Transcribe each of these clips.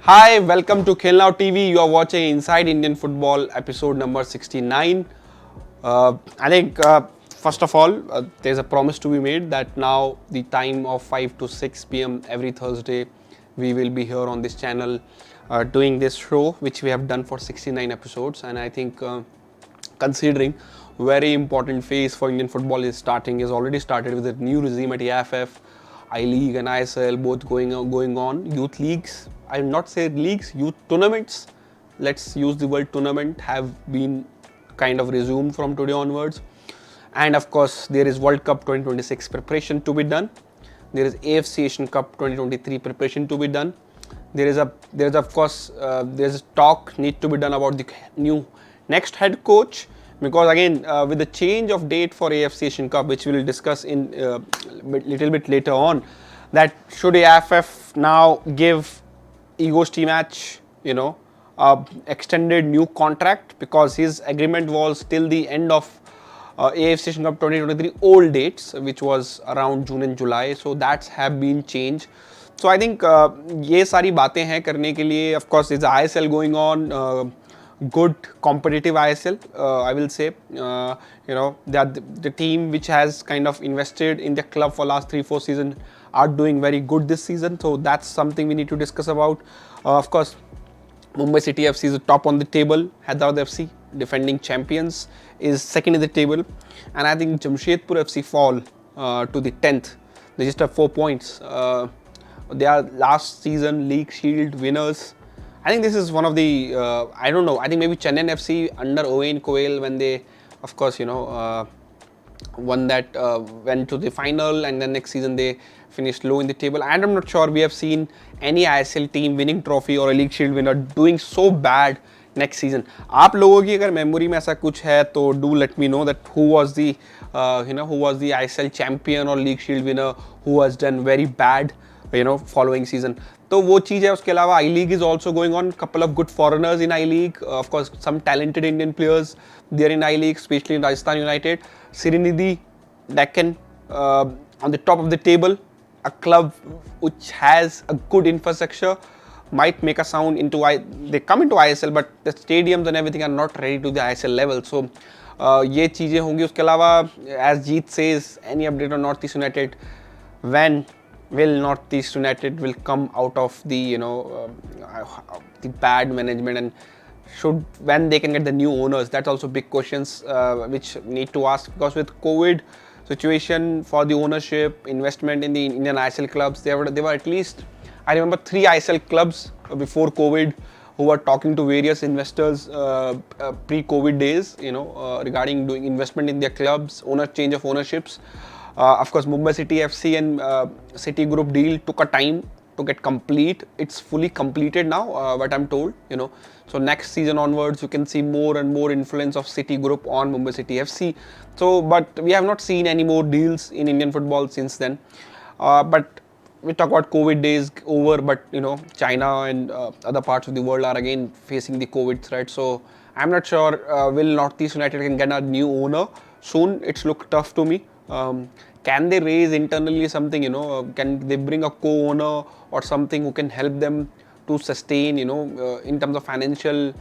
Hi, welcome to KNTV TV. You are watching Inside Indian Football episode number 69. I think first of all, there's a promise to be made that now the time of 5 to 6 p.m. every Thursday, we will be here on this channel doing this show, which we have done for 69 episodes. And I think considering very important phase for Indian football is already started with a new regime at AIFF, I-League and ISL both going on. Youth leagues, I will not say leagues, youth tournaments, let's use the word tournament, have been kind of resumed from today onwards. And of course, there is World Cup 2026 preparation to be done. There is AFC Asian Cup 2023 preparation to be done. There's talk need to be done about the new next head coach, because again with the change of date for AFC Asian Cup, which we will discuss in little bit later on, that should AFF now give Ego Stimac, extended new contract, because his agreement was till the end of AFC Asian Cup 2023 old dates, which was around June and July. So that's have been changed. So I think ये सारी बातें हैं करने के लिए. Of course, there's ISL going on. Good competitive ISL, I will say. That the team which has kind of invested in the club for last 3-4 seasons are doing very good this season. So that's something we need to discuss about. Of course, Mumbai City FC is top on the table. Hyderabad FC, defending champions, is second in the table. And I think Jamshedpur FC fall to the 10th. They just have 4 points. They are last season League Shield winners. I think this is one of the, I don't know, I think maybe Chennai FC under Owen Coyle, when they, of course, won that, went to the final, and then next season they finished low in the table. And I'm not sure we have seen any ISL team winning trophy or a League Shield winner doing so bad next season. आप लोगों की अगर memory में ऐसा कुछ है तो do let me know that who was the ISL champion or League Shield winner who has done very bad following season. तो वो चीज़ है. उसके अलावा I-League is also going on. Couple of good foreigners in I-League. Of course, some talented Indian players there in I-League, especially in Rajasthan United. Sirinidhi, Deccan, on the top of the table. A club which has a good infrastructure might make a sound into they come into ISL, but the stadiums and everything are not ready to the ISL level. So ये चीज़ें होंगी. उसके अलावा, as Jeet says, any update on North East United? When will North East United will come out of the the bad management, and when they can get the new owners? That's also big questions which need to ask, because with COVID situation, for the ownership, investment in the Indian ISL clubs, there were at least, I remember, 3 ISL clubs before COVID who were talking to various investors pre-COVID days, regarding doing investment in their clubs, change of ownerships. Of course, Mumbai City FC and City Group deal took a time to get complete. It's fully completed now, what I'm told, So next season onwards, you can see more and more influence of City Group on Mumbai City FC. So, but we have not seen any more deals in Indian football since then. But we talk about COVID days over, but China and other parts of the world are again facing the COVID threat. So I'm not sure will Northeast United can get a new owner soon. It's looked tough to me. Can they raise internally something, can they bring a co-owner or something who can help them to sustain, in terms of financial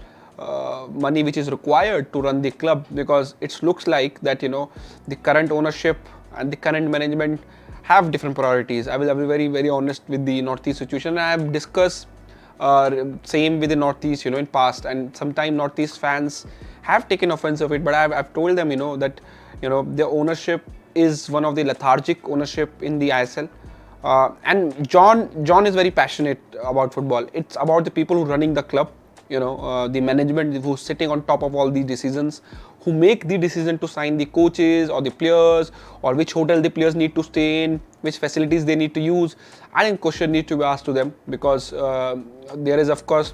money which is required to run the club? Because it looks like that, the current ownership and the current management have different priorities. I will be very, very honest with the Northeast situation. I have discussed same with the Northeast, in past, and sometimes Northeast fans have taken offense of it, but I've told them, that, the ownership is one of the lethargic ownership in the ISL. And John is very passionate about football. It's about the people who are running the club, the management who's sitting on top of all these decisions, who make the decision to sign the coaches or the players, or which hotel the players need to stay in, which facilities they need to use. I think question needs to be asked to them, because there is of course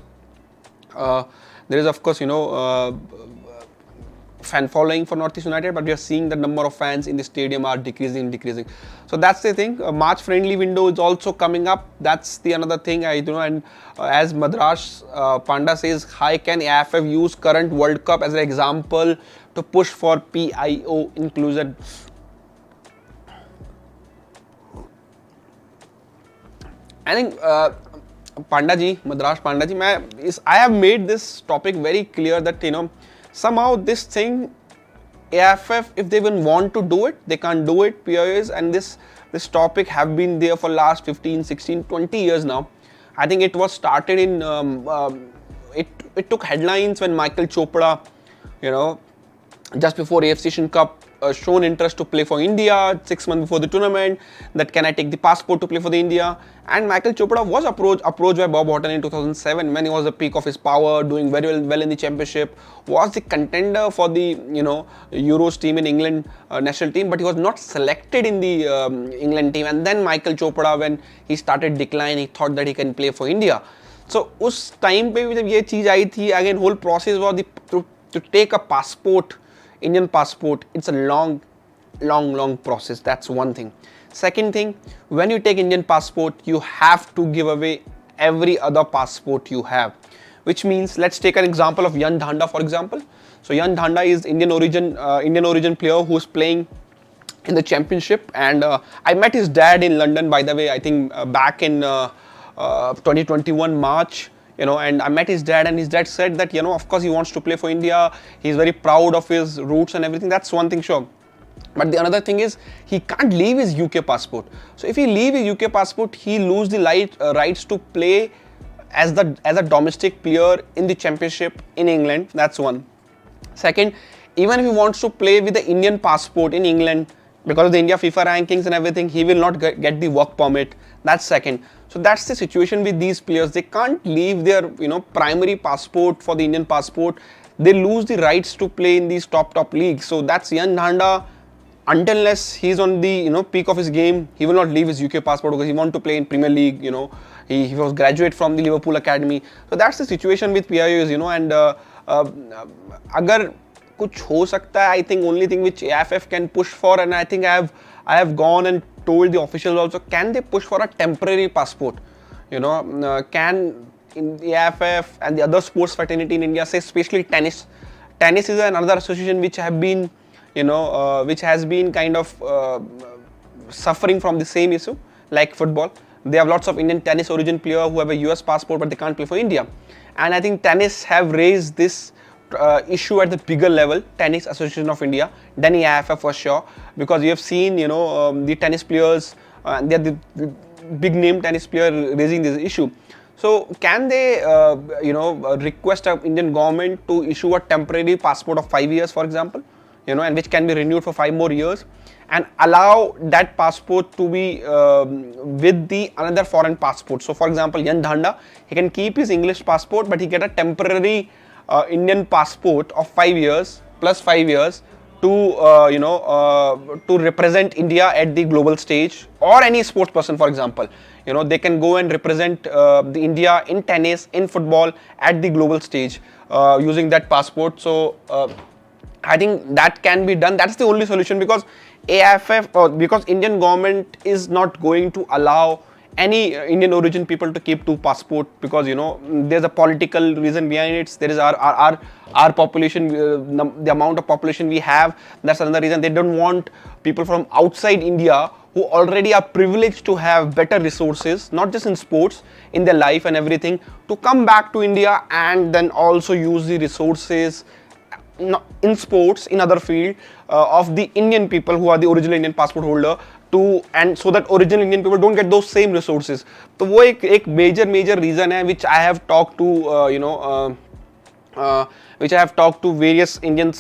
fan following for Northeast United, but we are seeing the number of fans in the stadium are decreasing. So that's the thing. March friendly window is also coming up. That's the another thing. And as Madras Panda says, how can AFF use current World Cup as an example to push for PIO inclusion? I think Panda ji, Madras Panda ji, I have made this topic very clear that, you know, somehow this thing, AFF, if they even want to do it, they can't do it, PIOs, and this topic have been there for last 15, 16, 20 years now. I think it was started in, it took headlines when Michael Chopra, you know, just before AFC Asian Cup, shown interest to play for India 6 months before the tournament, that can I take the passport to play for the India. And Michael Chopra was approached by Bob Houghton in 2007 when he was at the peak of his power, doing very well in the championship, was the contender for the, you know, Euros team in England national team, but he was not selected in the England team. And then Michael Chopra, when he started declining, he thought that he can play for India. So उस time पे जब ये चीज़ आई थी, again whole process was to take a passport, Indian passport. It's a long process. That's one thing. Second thing, when you take Indian passport, you have to give away every other passport you have, which means, let's take an example of Yan Dhanda, for example. So Yan Dhanda is Indian origin player who's playing in the championship, and I met his dad in London, by the way. I think back in 2021 March. You know, and I met his dad, and his dad said that, you know, of course he wants to play for India. He's very proud of his roots and everything. That's one thing, sure. But the another thing is, he can't leave his UK passport. So if he leave his UK passport, he lose the rights to play as a domestic player in the championship in England. That's one. Second, even if he wants to play with the Indian passport in England, because of the India FIFA rankings and everything, he will not get the work permit. That's second. So that's the situation with these players. They can't leave their, you know, primary passport for the Indian passport. They lose the rights to play in these top leagues. So that's Yan Dhanda. Unless he's on the, you know, peak of his game, he will not leave his UK passport because he wants to play in Premier League. You know, he was graduate from the Liverpool Academy. So that's the situation with PIOs, you know. And अगर कुछ हो सकता है, I think only thing which AIFF can push for, and I think I have gone and told the officials also, can they push for a temporary passport? You know, can in the AIFF and the other sports fraternity in India, say especially tennis. Tennis is another association which have been, you know, which has been kind of suffering from the same issue like football. They have lots of Indian tennis origin players who have a US passport but they can't play for India. And I think tennis have raised this issue at the bigger level, Tennis Association of India, than AIFF for sure, because you have seen, you know, the tennis players, they are the big name tennis player raising this issue. So can they, you know, request an Indian government to issue a temporary passport of 5 years, for example, you know, and which can be renewed for 5 more years, and allow that passport to be with the another foreign passport. So for example, Yan Dhanda, he can keep his English passport, but he get a temporary Indian passport of 5 years plus 5 years to you know, to represent India at the global stage, or any sports person, for example, you know, they can go and represent the India in tennis, in football at the global stage using that passport. So I think that can be done. That's the only solution, because AIFF, because Indian government is not going to allow any Indian origin people to keep 2 passports, because, you know, there's a political reason behind it. There is our population, the amount of population we have. That's another reason. They don't want people from outside India who already are privileged to have better resources, not just in sports, in their life and everything, to come back to India and then also use the resources in sports, in other field of the Indian people who are the original Indian passport holder, to, and so that original Indian people don't get those same resources. So वो एक major reason है, which I have talked to you know which I have talked to various Indian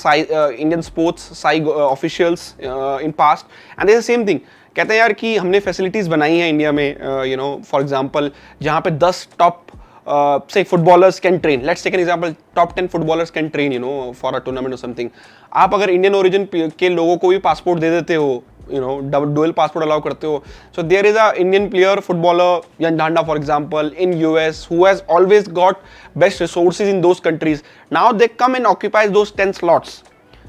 sports officials in past, and they say the same thing. कहते हैं यार कि हमने facilities बनाई हैं इंडिया में, you know, for example, जहाँ पे 10 top say footballers can train. Let's take an example. Top 10 footballers can train, you know, for a tournament or something. आप अगर Indian origin के लोगों को भी passport दे देते हो, you know, dual passport allow करते हो. So there is a Indian player, footballer, Yan Dhanda, for example, in US, who has always got best resources in those countries. Now they come and occupy those 10 slots,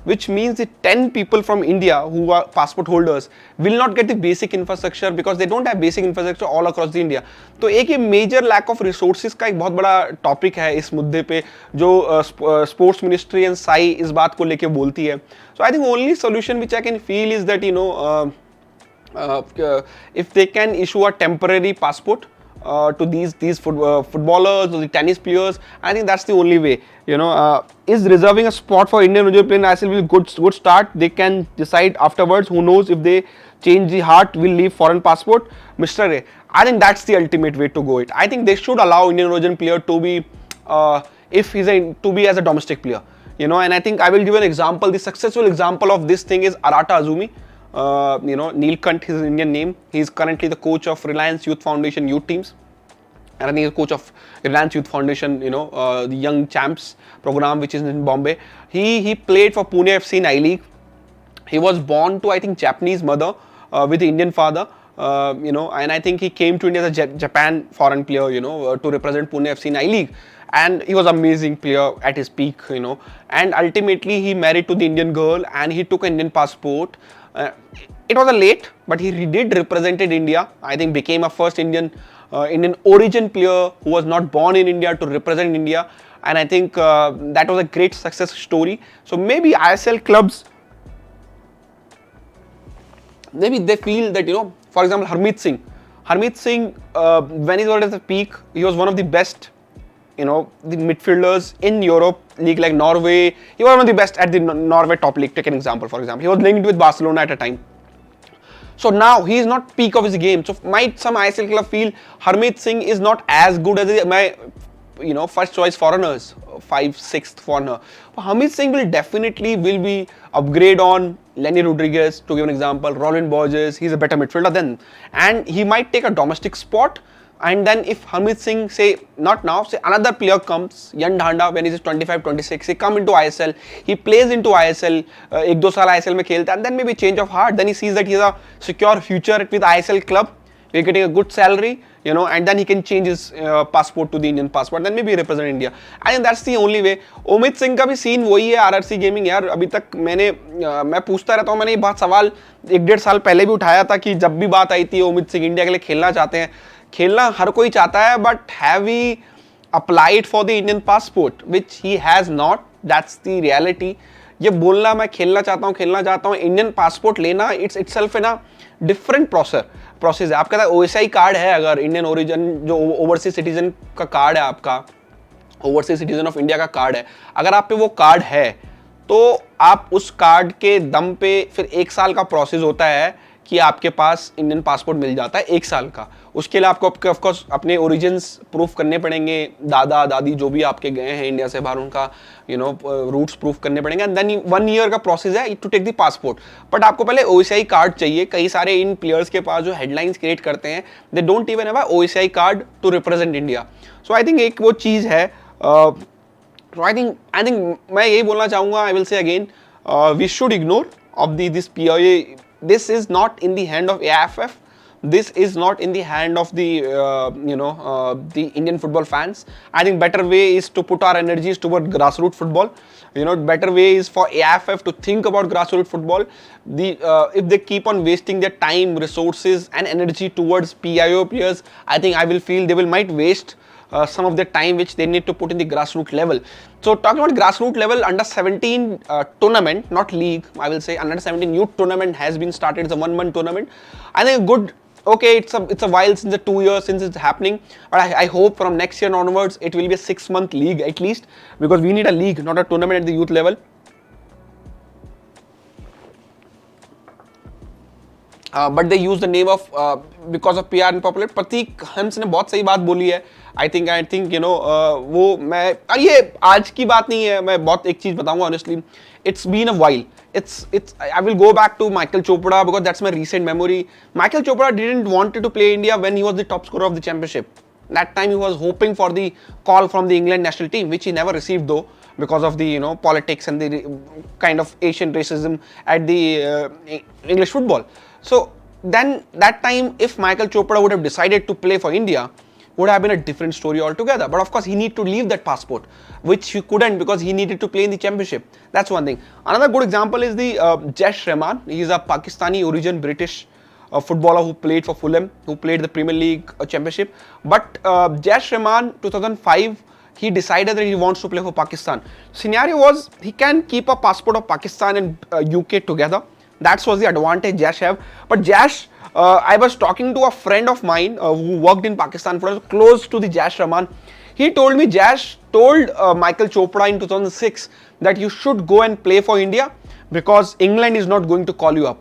which means the 10 people from India who are passport holders will not get the basic infrastructure, because they don't have basic infrastructure all across the India. तो एक ये major lack of resources का एक बहुत बड़ा topic है इस मुद्दे पे, जो sports ministry and SAI इस बात को लेके बोलती है. So I think only solution which I can feel is that, you know, if they can issue a temporary passport to these footballers or the tennis players. I think that's the only way. Is reserving a spot for Indian original player in ISL will good start. They can decide afterwards. Who knows if they change the heart, will leave foreign passport. Mr. Ray, I think that's the ultimate way to go. I think they should allow Indian origin player to be, if he's to be as a domestic player. And I think I will give an example. The successful example of this thing is Arata Azumi. Neelkant, his Indian name. He's currently the coach of Reliance Youth Foundation youth teams. And I think he's coach of Reliance Youth Foundation, the Young Champs program, which is in Bombay. He played for Pune FC in I-League. He was born to, I think, Japanese mother with an Indian father. And I think he came to India as a Japan foreign player, to represent Pune FC in I-League. And he was an amazing player at his peak, And ultimately, he married to the Indian girl and he took an Indian passport. It was a late, but he did represented India. I think became a first Indian origin player who was not born in India to represent India. And I think that was a great success story. So maybe ISL clubs, maybe they feel that, for example, Harmeet Singh, when he was at the peak, he was one of the best, the midfielders in Europe league like Norway. He was one of the best at the Norway top league. Take an example, for example. He was linked with Barcelona at a time. So now he is not peak of his game. So might some ISL club feel Harmeet Singh is not as good as my, first choice foreigners, 5th, 6th foreigner. But Harmeet Singh will definitely be upgrade on Lenny Rodriguez, to give an example, Roland Borges. He's a better midfielder then. And he might take a domestic spot. And then if Harmeet Singh, say, not now, say another player comes, Yan Dhanda, when he's 25, 26, he come into ISL, he plays into ISL, 1-2 saal ISL mein khelta, and then maybe change of heart, then he sees that he has a secure future with ISL club, he's getting a good salary, and then he can change his passport to the Indian passport, then maybe represent India. I think that's the only way. Omid Singh का भी scene वही है RRC Gaming यार. अभी तक मैं पूछता रहता हूँ, मैंने ये बात सवाल 1-1.5 साल पहले भी उठाया था कि जब भी बात आई थी ओमित सिंह इंडिया के लिए खेलना चाहते हैं, खेलना हर कोई चाहता है, but have he applied for the Indian passport which he has not. That's the reality. ये बोलना मैं खेलना चाहता हूँ, इंडियन पासपोर्ट लेना it's itself in a different process है. आपका OSI कार्ड है, अगर इंडियन ओरिजिन जो ओवरसीज सिटीजन का कार्ड है, आपका ओवरसीज सिटीजन ऑफ इंडिया का कार्ड है, अगर आप पे वो कार्ड है तो आप उस कार्ड के दम पे फिर 1 साल का प्रोसेस होता है कि आपके पास इंडियन पासपोर्ट मिल जाता है 1 साल का. उसके लिए आपको ऑफकोर्स अपने ओरिजिन्स प्रूफ करने पड़ेंगे, दादा दादी जो भी आपके गए हैं इंडिया से बाहर उनका रूट्स प्रूफ करने पड़ेंगे. एंड देन 1 ईयर का प्रोसेस है to take the passport. But आपको पहले OSI कार्ड चाहिए. कई सारे इन प्लेयर्स के पास जो हेडलाइंस क्रिएट करते हैं, they don't even have a OSI card to represent India. So I think एक वो चीज़ है. So I think मैं यही बोलना चाहूँगा, I will say again, we should ignore of this PIA. This is not in the hand of AIFF. This is not in the hand of the the Indian football fans. I think better way is to put our energies toward grassroots football. Better way is for AIFF to think about grassroots football. If they keep on wasting their time, resources, and energy towards PIO players, I think I will feel they might waste some of the time which they need to put in the grassroots level. So talking about grassroots level, under 17 tournament, not league, I will say under 17 youth tournament has been started. It's a 1-month tournament. I think good. Okay, it's a while since the 2 years since it's happening, but I hope from next year onwards it will be a 6-month league at least, because we need a league, not a tournament at the youth level. But they use the name of because of PR and popular. प्रतीक हंस ने बहुत सही बात बोली है. I think वो मैं ये आज की बात नहीं है. मैं बहुत एक चीज बताऊंगा honestly. It's been a while. I will go back to Michael Chopra because that's my recent memory. Michael Chopra didn't want to play India when he was the top scorer of the championship. That time he was hoping for the call from the England national team, which he never received though, because of the politics and the kind of Asian racism at the English football. So then that time, if Michael Chopra would have decided to play for India, would have been a different story altogether. But of course, he needed to leave that passport, which he couldn't because he needed to play in the championship. That's one thing. Another good example is the Jash Rahman. He is a Pakistani origin British footballer who played for Fulham, who played the Premier League championship. But Jash Rahman, 2005, he decided that he wants to play for Pakistan. Scenario was he can keep a passport of Pakistan and UK together. That was the advantage Jash have. But Jash I was talking to a friend of mine who worked in Pakistan for close to the Jash Rahman. He told me Jash told Michael Chopra in 2006 that you should go and play for India because England is not going to call you up.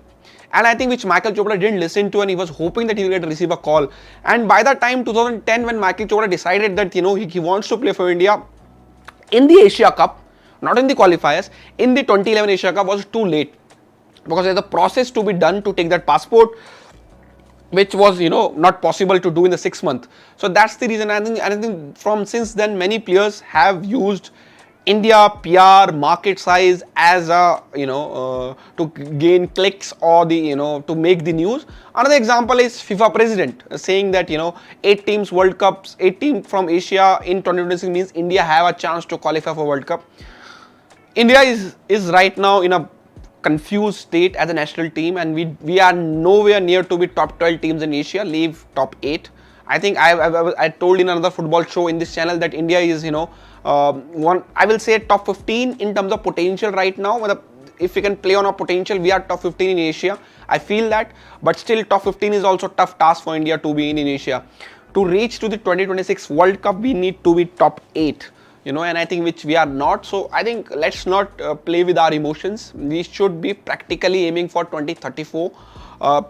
And I think which Michael Chopra didn't listen to, and he was hoping that he will get to receive a call. And by the time 2010, when Michael Chopra decided that he wants to play for India in the Asia Cup, not in the qualifiers, in the 2011 Asia Cup, was too late because there's a process to be done to take that passport, which was not possible to do in the 6 month. So that's the reason. I think from since then many players have used India PR market size as a to gain clicks or to make the news. Another example is FIFA president saying that 8 teams World Cups, 8 teams from Asia in 2026 means India have a chance to qualify for World Cup. India is right now in a confused state as a national team, and we are nowhere near to be top 12 teams in Asia, leave top 8. I think I told in another football show in this channel that India is one, I will say top 15 in terms of potential right now. If we can play on our potential, we are top 15 in Asia. I feel that, but still top 15 is also tough task for India to be in Asia. To reach to the 2026 World Cup, we need to be top 8. And I think which we are not. So I think let's not play with our emotions. We should be practically aiming for 2034.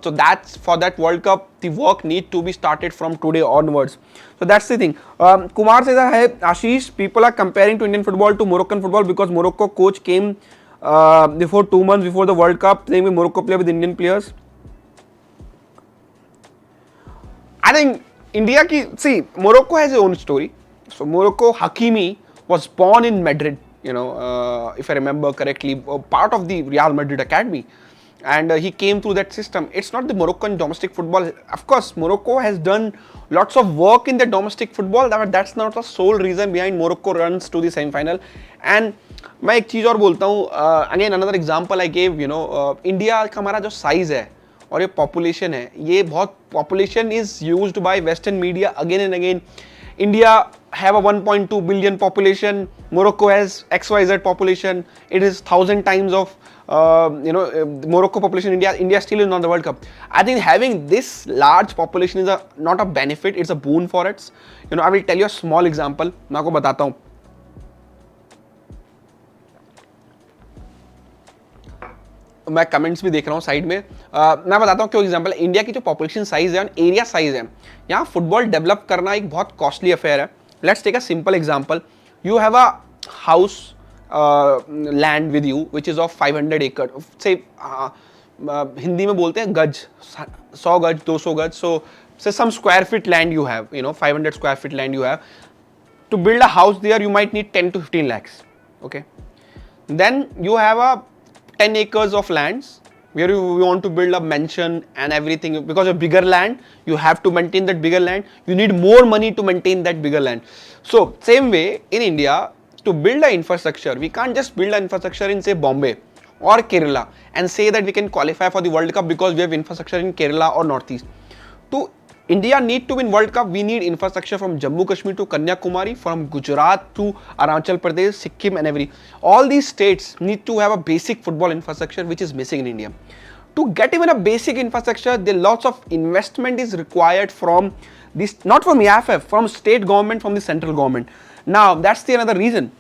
So that's for that World Cup, the work need to be started from today onwards. So that's the thing. Kumar says, "Hey Ashish, people are comparing to Indian football to Moroccan football because Morocco coach came before 2 months before the World Cup, saying we Morocco play with Indian players." I think India see, Morocco has its own story. So Morocco, Hakimi was born in Madrid, if I remember correctly, part of the Real Madrid academy. And he came through that system. It's not the Moroccan domestic football. Of course, Morocco has done lots of work in the domestic football, but that's not the sole reason behind Morocco runs to the semi-final. And मैं एक चीज़ और बोलता हूँ, again another example I gave, India का हमारा जो size है और ये population है, ये बहुत population is used by Western media again and again. India have a 1.2 billion population. Morocco has XYZ population. It is 1,000 times of Morocco population. India still is not the World Cup. I think having this large population is not a benefit. It's a boon for it. I will tell you a small example. मैं आपको बताता हूँ. मैं comments भी देख रहा हूँ side में. मैं बताता हूँ क्यों एग्जांपल. इंडिया की जो पॉपुलेशन साइज है, एरिया साइज है, यहाँ फुटबॉल डेवलप करना एक बहुत कॉस्टली अफेयर है. Let's take a simple example. You have a house land with you which is of 500 acre से हिंदी में बोलते हैं गज, 100 गज, 200 गज. So say some square feet land you have, 500 square feet land you have. To build a house there you might need 10 to 15 lakhs. Okay, then you have a 10 acres of lands where you want to build a mansion and everything. Because of bigger land, you have to maintain that bigger land. You need more money to maintain that bigger land. So same way in India, to build an infrastructure, we can't just build an infrastructure in say Bombay or Kerala and say that we can qualify for the World Cup because we have infrastructure in Kerala or Northeast. To India need to win World Cup, we need infrastructure from Jammu Kashmir to Kanyakumari, from Gujarat to Arunachal Pradesh, Sikkim and all these states need to have a basic football infrastructure which is missing in India. To get even a basic infrastructure, there lots of investment is required from this, not from AIFF, from state government, from the central government. Now that's the another reason.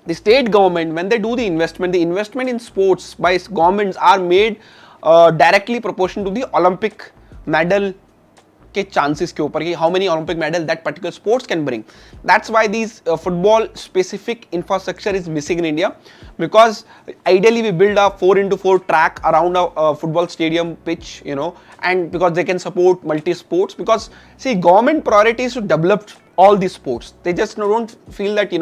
The state government, when they do the investment in sports by governments are made directly proportional to the Olympic medal के chances के ऊपर कि how many Olympic medal that particular sports can bring. That's why these football specific infrastructure is missing in India, because ideally we build a 4x4 track around a football stadium pitch, and because they can support multi sports. Because see, government priority is to develop all these sports. They just don't feel that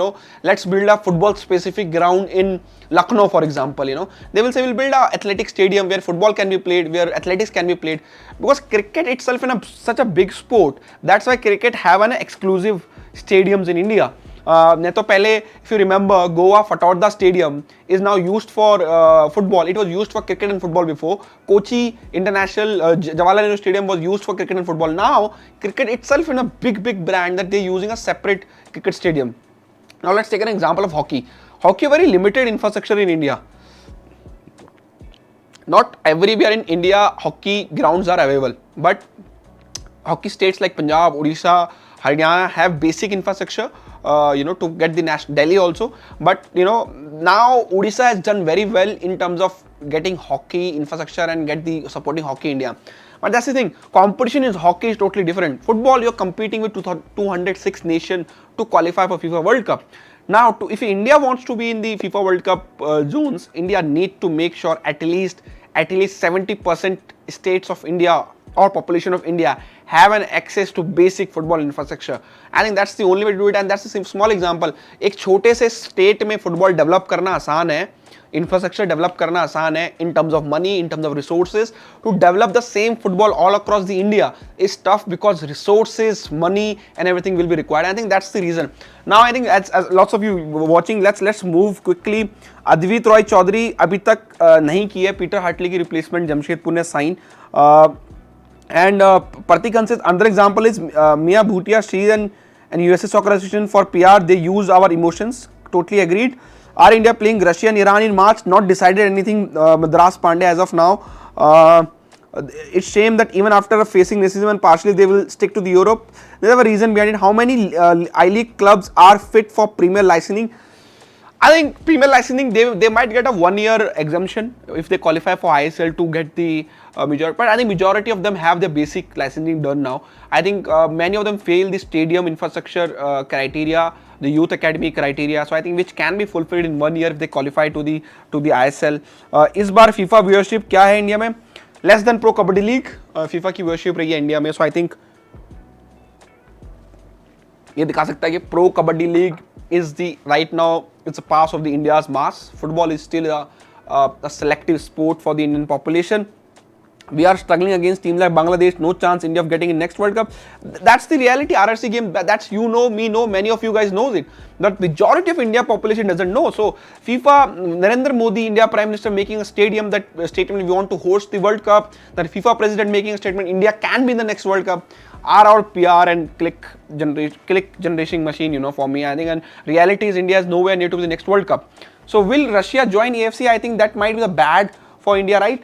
let's build a football specific ground in Lucknow, for example. They will say we'll build a athletic stadium where football can be played, where athletics can be played, because cricket itself is such a big sport. That's why cricket have an exclusive stadiums in India. नहीं तो पहले, if you remember, Goa Fatauda Stadium is now used for football. It was used for cricket and football before. Kochi International Jawaharlal Nehru Stadium was used for cricket and football. Now cricket itself is a big brand that they're using a separate cricket stadium. Now let's take an example of hockey. Hockey, very limited infrastructure in India. not everywhere in India hockey grounds are available, but hockey states like Punjab, Odisha, Haryana have basic infrastructure, to get the national, Delhi also. But now Odisha has done very well in terms of getting hockey infrastructure and get the supporting Hockey India. But that's the thing. Competition in hockey is totally different. Football, you're competing with 206 nations to qualify for FIFA World Cup. Now, if India wants to be in the FIFA World Cup zones, India need to make sure at least 70% states of India or population of India have an access to basic football infrastructure. I think that's the only way to do it, and that's a small example. एक छोटे से state में football develop करना आसान है, infrastructure develop करना आसान है in terms of money, in terms of resources. To develop the same football all across the India is tough because resources, money, and everything will be required. I think that's the reason. Now I think as lots of you watching, let's move quickly. Advait Roy Chaudhary अभी तक नहीं की है. Peter Hartley की replacement Jamshedpur ने sign. And Pratik Hanse's another example is Mia Bhutia, Sri and USA Soccer Association for PR. They use our emotions. Totally agreed. Are India playing Russia and Iran in March? Not decided anything. Madras Pandey as of now. It's shame that even after facing racism and partially they will stick to the Europe. They have a reason behind it. How many I-League clubs are fit for Premier licensing? I think Premier licensing, they might get a 1 year exemption if they qualify for ISL to get the majority. But I think majority of them have their basic licensing done now. I think many of them fail the stadium infrastructure criteria, the youth academy criteria. So I think which can be fulfilled in 1 year if they qualify to the ISL. इस बार FIFA viewership क्या है India में? Less than Pro Kabaddi League. FIFA की viewership रही है India में. So I think ये दिखा सकता है कि Pro Kabaddi League is the right now it's a pass of the India's mass. Football is still a selective sport for the Indian population. We are struggling against teams like Bangladesh. No chance India of getting in next World Cup. That's the reality. RRC game. That's me know. Many of you guys knows it. But majority of India population doesn't know. So FIFA, Narendra Modi, India Prime Minister making a statement we want to host the World Cup. That FIFA President making a statement India can be in the next World Cup. Are our PR and click generation machine, for me. I think, and reality is India is nowhere near to the next World Cup. So will Russia join AFC? I think that might be the bad for India, right?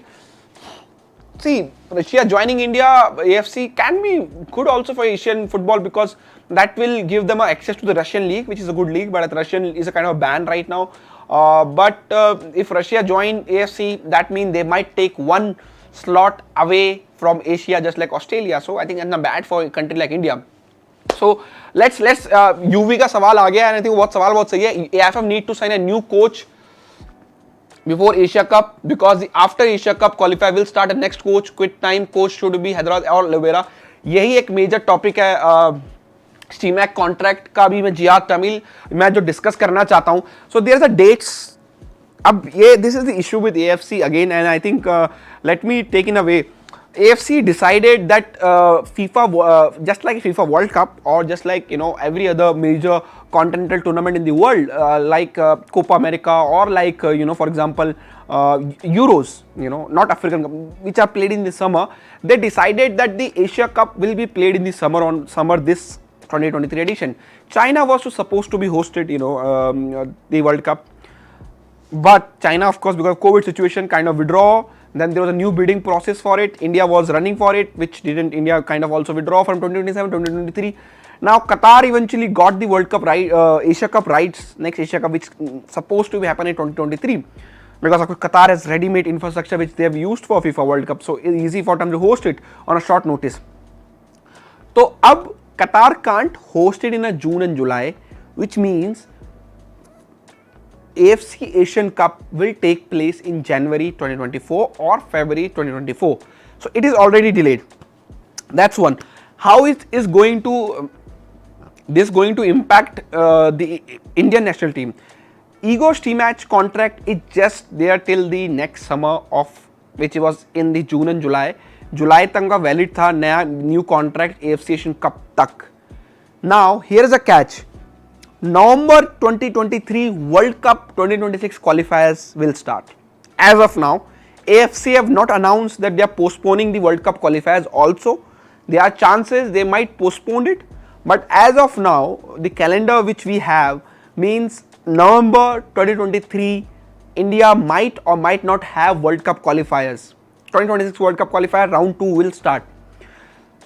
See, Russia joining India, AFC can be good also for Asian football because that will give them access to the Russian league, which is a good league, but Russian is a kind of a ban right now. But if Russia join AFC, that means they might take one slot away from Asia, just like Australia. So I think that's not bad for a country like India. So let's UV का सवाल आ गया, and I think what सवाल बहुत सही है. AIFF need to sign a new coach before Asia Cup because after Asia Cup qualify will start a next coach. Quit time coach should be Hyderabad or Lovera. यही एक major topic है. Steamac contract का भी मैं जिया तमिल मैं जो discuss करना चाहता हूँ. So there's a dates. अब ये this is the issue with AFC again, and I think let me take in a way. AFC decided that FIFA, just like FIFA World Cup or just like every other major continental tournament in the world, like Copa America or like for example Euros, not African Cup, which are played in the summer. They decided that the Asia Cup will be played in the summer this 2023 edition. China was supposed to be hosted, the World Cup, but China, of course, because of COVID situation, kind of withdraw. Then there was a new bidding process for it. India was running for it, which didn't. India kind of also withdraw from 2027, 2023. Now Qatar eventually got the World Cup right, Asia Cup rights, next Asia Cup, which supposed to be happening in 2023. Because of course Qatar has ready-made infrastructure which they have used for FIFA World Cup, so it's easy for them to host it on a short notice. So अब Qatar can't host it in a June and July, which means AFC Asian Cup will take place in January 2024 or February 2024. So it is already delayed. That's one. How it is going to impact the Indian national team? Ego's team match contract is just there till the next summer of which was in the June and July. July तक का valid था नया new contract AFC Asian Cup तक. Now here is a catch. November 2023 World Cup 2026 qualifiers will start. As of now, AFC have not announced that they are postponing the World Cup qualifiers also. There are chances they might postpone it, but as of now, the calendar which we have means November 2023 India might or might not have World Cup qualifiers. 2026 World Cup qualifier round 2 will start.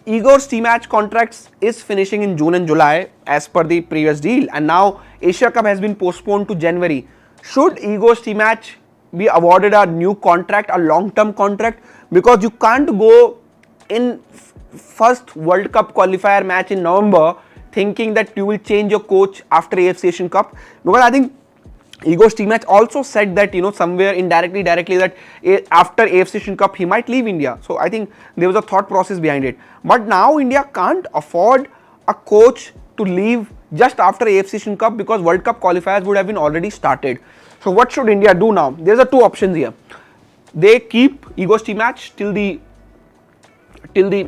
Igor's T-Match contracts is finishing in June and July as per the previous deal, and now Asia Cup has been postponed to January. Should Igor's T-Match be awarded a new contract, a long-term contract? Because you can't go in first World Cup qualifier match in November thinking that you will change your coach after AFC Asian Cup, because I think Igor's T-Match also said that, somewhere indirectly, directly, that after AFC Asian Cup he might leave India. So I think there was a thought process behind it. But now India can't afford a coach to leave just after AFC Asian Cup, because World Cup qualifiers would have been already started. So what should India do now? There's a two options here. They keep Igor's T-Match till the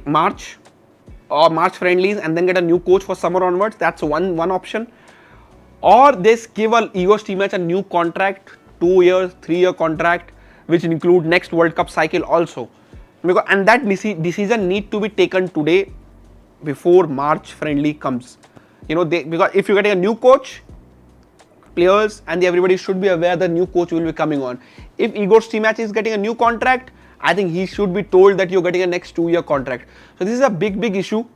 March or March friendlies and then get a new coach for summer onwards. That's one option. Or they give a Igor's T-Match a new contract, 2 years, 3-year contract, which include next World Cup cycle also. And that decision need to be taken today before March friendly comes. Because if you're getting a new coach, players and everybody should be aware the new coach will be coming on. If Igor's T-Match is getting a new contract, I think he should be told that you're getting a next 2-year contract. So this is a big issue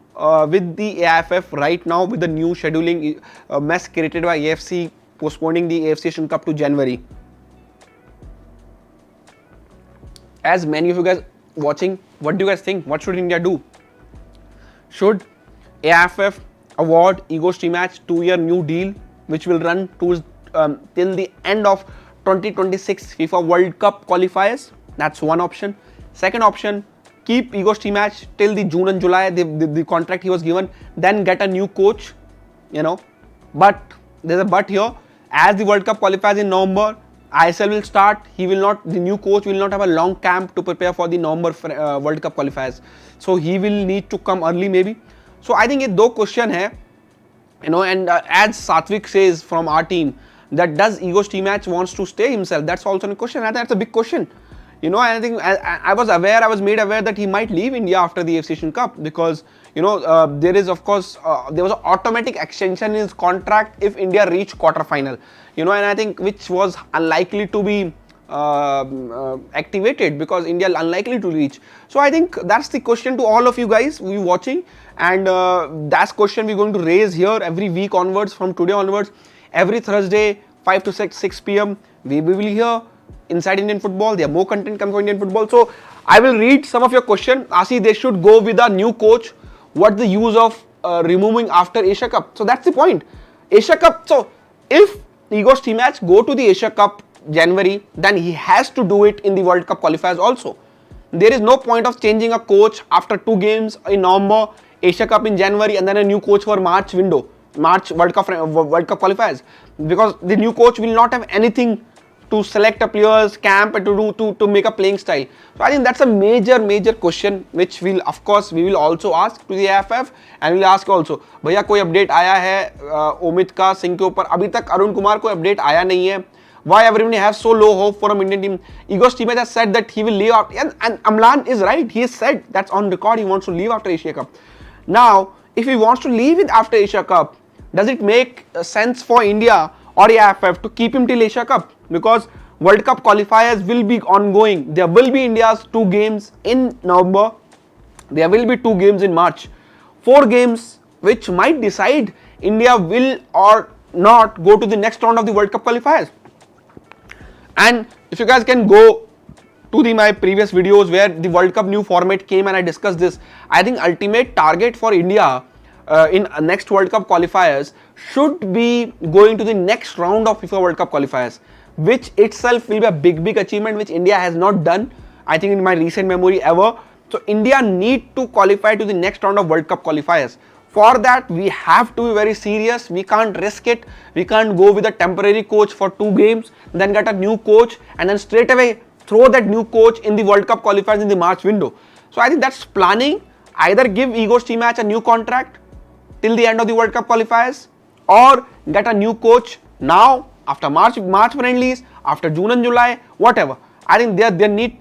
with the AIFF right now, with the new scheduling mess created by AFC postponing the AFC Asian Cup to January. As many of you guys watching, what do you guys think? What should India do? Should AIFF award Igor's T-Match 2-year new deal, which will run till the end of 2026 FIFA World Cup qualifiers? That's one option. Second option, keep Igor's T-Match till the June and July, the contract he was given, then get a new coach, But there's a but here. As the World Cup qualifies in November, ISL will start. The new coach will not have a long camp to prepare for the November World Cup qualifiers. So he will need to come early maybe. So I think ये दो question है, and as Satvik says from our team, that does Igor's T-Match wants to stay himself? That's also a question. I think that's a big question. I think I was made aware that he might leave India after the AFC Asian Cup, because there is, of course, there was an automatic extension in his contract if India reached quarter-final, and I think which was unlikely to be activated, because India unlikely to reach. So I think that's the question to all of you guys who are watching, and that's question we're going to raise here every week onwards, from today onwards. Every Thursday 5 to 6 p.m. we will hear Inside Indian Football. There are more content coming for Indian football. So I will read some of your questions. Asi, they should go with a new coach. What's the use of removing after Asia Cup? So that's the point. Asia Cup. So if Igor's T-Match go to the Asia Cup January, then he has to do it in the World Cup qualifiers also. There is no point of changing a coach after 2 games in November, Asia Cup in January, and then a new coach for March World Cup qualifiers, because the new coach will not have anything to select a player's camp and to make a playing style. So I think that's a major question which we will also ask to the AFF, and we'll ask also, भैया कोई update आया है ओमित का सिंह के ऊपर? अभी तक अरुण कुमार को update आया नहीं है. Why everybody has so low hope for an Indian team? Igor's T-Match has said that he will leave after, and Amlan is right. He has said, that's on record, he wants to leave after Asia Cup. Now, if he wants to leave it after Asia Cup, does it make sense for India or AFF to keep him till Asia Cup? Because World Cup qualifiers will be ongoing. There will be India's 2 games in November. There will be 2 games in March. 4 games which might decide India will or not go to the next round of the World Cup qualifiers. And if you guys can go to my previous videos where the World Cup new format came and I discussed this, I think ultimate target for India in next World Cup qualifiers should be going to the next round of FIFA World Cup qualifiers, which itself will be a big achievement which India has not done, I think, in my recent memory ever. So India need to qualify to the next round of World Cup qualifiers. For that, we have to be very serious. We can't risk it. We can't go with a temporary coach for 2 games, then get a new coach, and then straight away throw that new coach in the World Cup qualifiers in the March window. So I think that's planning. Either give Igor's T-Match a new contract till the end of the World Cup qualifiers, or get a new coach now after March friendlies, after June and July, whatever. I think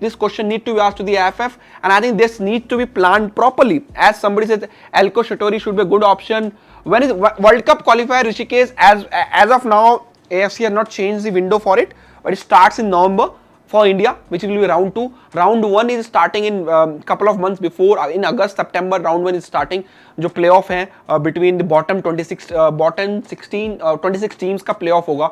this question need to be asked to the AFF, and I think this need to be planned properly. As somebody said, Elko Shatori should be a good option. When is World Cup qualifier Rishikesh? As of now, AFC has not changed the window for it. but it starts in November for India, which will be round 2. Round 1 is starting in couple of months before, in August, September. Round 1 is starting. जो playoff है between the bottom 26 teams का playoff होगा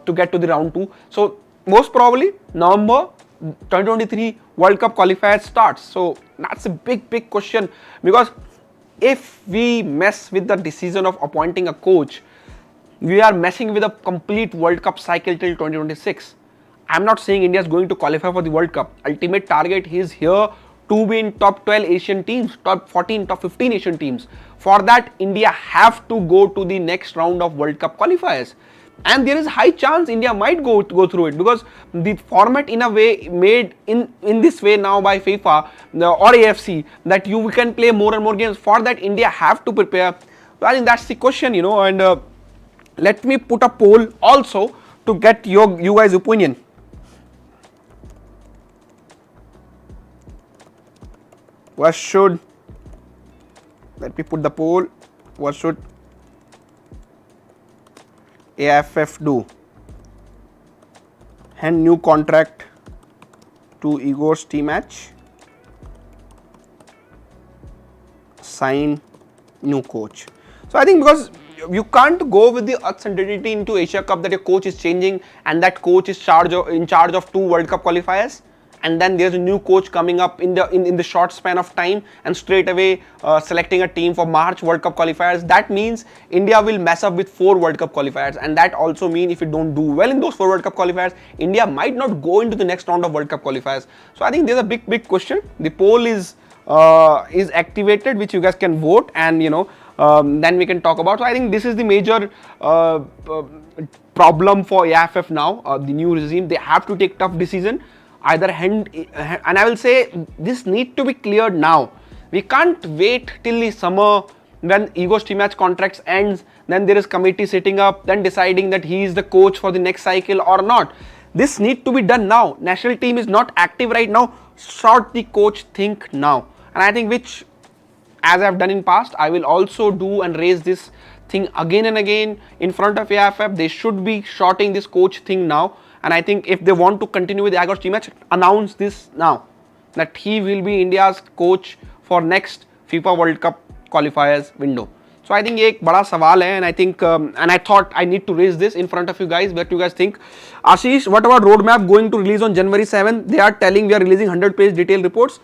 to get to the round 2. So most probably November 2023 World Cup qualifier starts. So that's a big question, because if we mess with the decision of appointing a coach, we are messing with a complete World Cup cycle till 2026. I'm not saying India is going to qualify for the World Cup. Ultimate target is here to be in top 12 Asian teams, top 14, top 15 Asian teams. For that, India have to go to the next round of World Cup qualifiers. And there is high chance India might go through it, because the format in a way made in this way now by FIFA or AFC, that you can play more and more games. For that, India have to prepare. So I think that's the question, and let me put a poll also to get you guys' opinion. What should, let me put the poll, what should AIFF do? Hand new contract to Igor's team match, sign new coach. So I think, because you can't go with the uncertainty into Asia Cup that your coach is changing and that coach is in charge of 2 World Cup qualifiers, and then there's a new coach coming up in the short span of time, and straight away selecting a team for March World Cup qualifiers. That means India will mess up with 4 World Cup qualifiers, and that also means if you don't do well in those 4 World Cup qualifiers, India might not go into the next round of World Cup qualifiers. So I think there's a big question. The poll is activated, which you guys can vote, and then we can talk about. So I think this is the major problem for AIFF now. The new regime, they have to take tough decision. Either and I will say this need to be cleared now. We can't wait till the summer when Igor's team match contracts ends, then there is committee sitting up, then deciding that he is the coach for the next cycle or not. This need to be done now. National team is not active right now. Sort the coach think now. And I think, which as I have done in past, I will also do and raise this thing again and again in front of AIFF. They should be shorting this coach thing now. And I think if they want to continue with the Igor's team match, announce this now, that he will be India's coach for next FIFA World Cup qualifiers window. So I think ये एक बड़ा सवाल है, and I think and I thought I need to raise this in front of you guys. What do you guys think? Ashish, what about roadmap going to release on January 7? They are telling we are releasing 100-page detailed reports.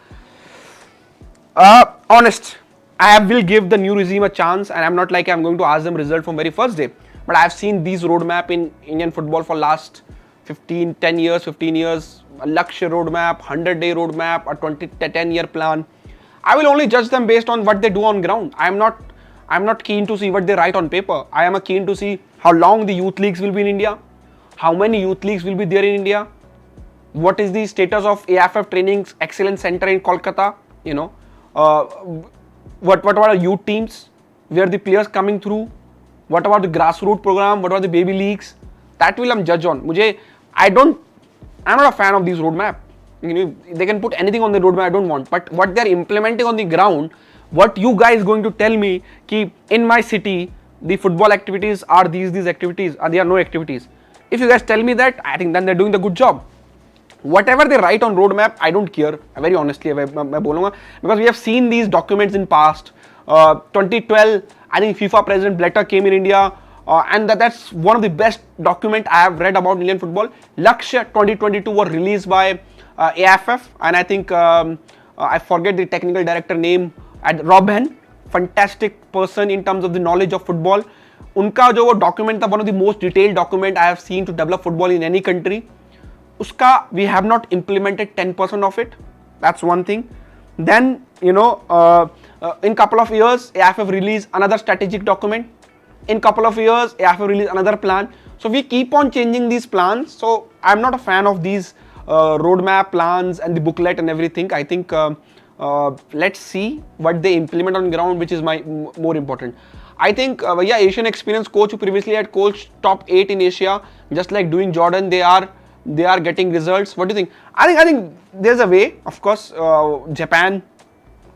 Honest, I will give the new regime a chance, and I'm not like I'm going to ask them result from very first day. But I've seen these roadmap in Indian football for last 15 years, a Lakshya roadmap, 100-day roadmap, a 10-year plan. I will only judge them based on what they do on ground. I'm not keen to see what they write on paper. I am keen to see how long the youth leagues will be in India, how many youth leagues will be there in India, what is the status of AIFF Training Excellence Center in Kolkata, what about youth teams, where the players coming through, what about the grassroots program, what about the baby leagues. That will I'm judge on. I'm not a fan of these roadmap. They can put anything on the roadmap, I don't want. But what they're implementing on the ground, what you guys going to tell me, ki in my city, the football activities are these activities, or there are no activities. If you guys tell me that, I think then they're doing the good job. Whatever they write on roadmap, I don't care. Very honestly, because we have seen these documents in past. 2012, I think FIFA President Blatter came in India. And that's one of the best document I have read about Indian football. Lakshya 2022 was released by AIFF, and I think I forget the technical director name, Robin, fantastic person in terms of the knowledge of football. Unka jo wo document tha, one of the most detailed document I have seen to develop football in any country. Uska we have not implemented 10% of it. That's one thing. Then in couple of years AIFF release another strategic document. In couple of years, AIFF will release another plan. So we keep on changing these plans. So I'm not a fan of these roadmap plans and the booklet and everything. I think let's see what they implement on ground, which is more important. I think Asian experience coach who previously had coached top 8 in Asia, just like doing Jordan, they are getting results. What do you think? I think there's a way. Of course, Japan,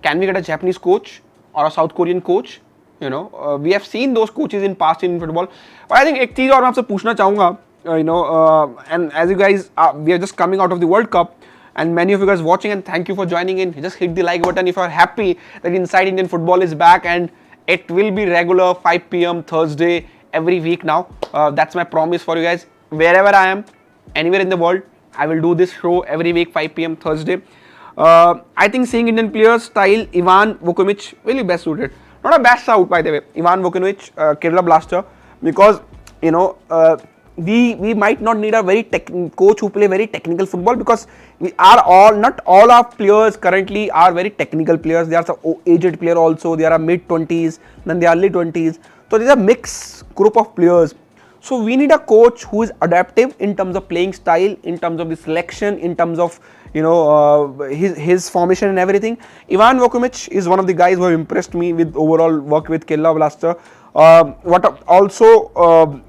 can we get a Japanese coach or a South Korean coach? We have seen those coaches in past in football. But I think एक चीज और मैं आपसे पूछना चाहूँगा and as you guys, we are just coming out of the World Cup, and many of you guys watching, and thank you for joining in. Just hit the like button if you are happy that Inside Indian Football is back, and it will be regular 5 p.m. Thursday every week now. That's my promise for you guys. Wherever I am, anywhere in the world, I will do this show every week 5 p.m. Thursday. I think seeing Indian players style Ivan Vukovic will be best suited. Not a bad shout, by the way, Ivan Vukovic, Kerala Blaster, because we might not need a very coach who play very technical football, because we are not all our players currently are very technical players. There are some aged player also. There are mid 20s, then the early 20s. So there's a mixed group of players. So we need a coach who is adaptive in terms of playing style, in terms of the selection, in terms of his formation and everything. Ivan Vukovic is one of the guys who have impressed me with overall work with Kerala Blaster.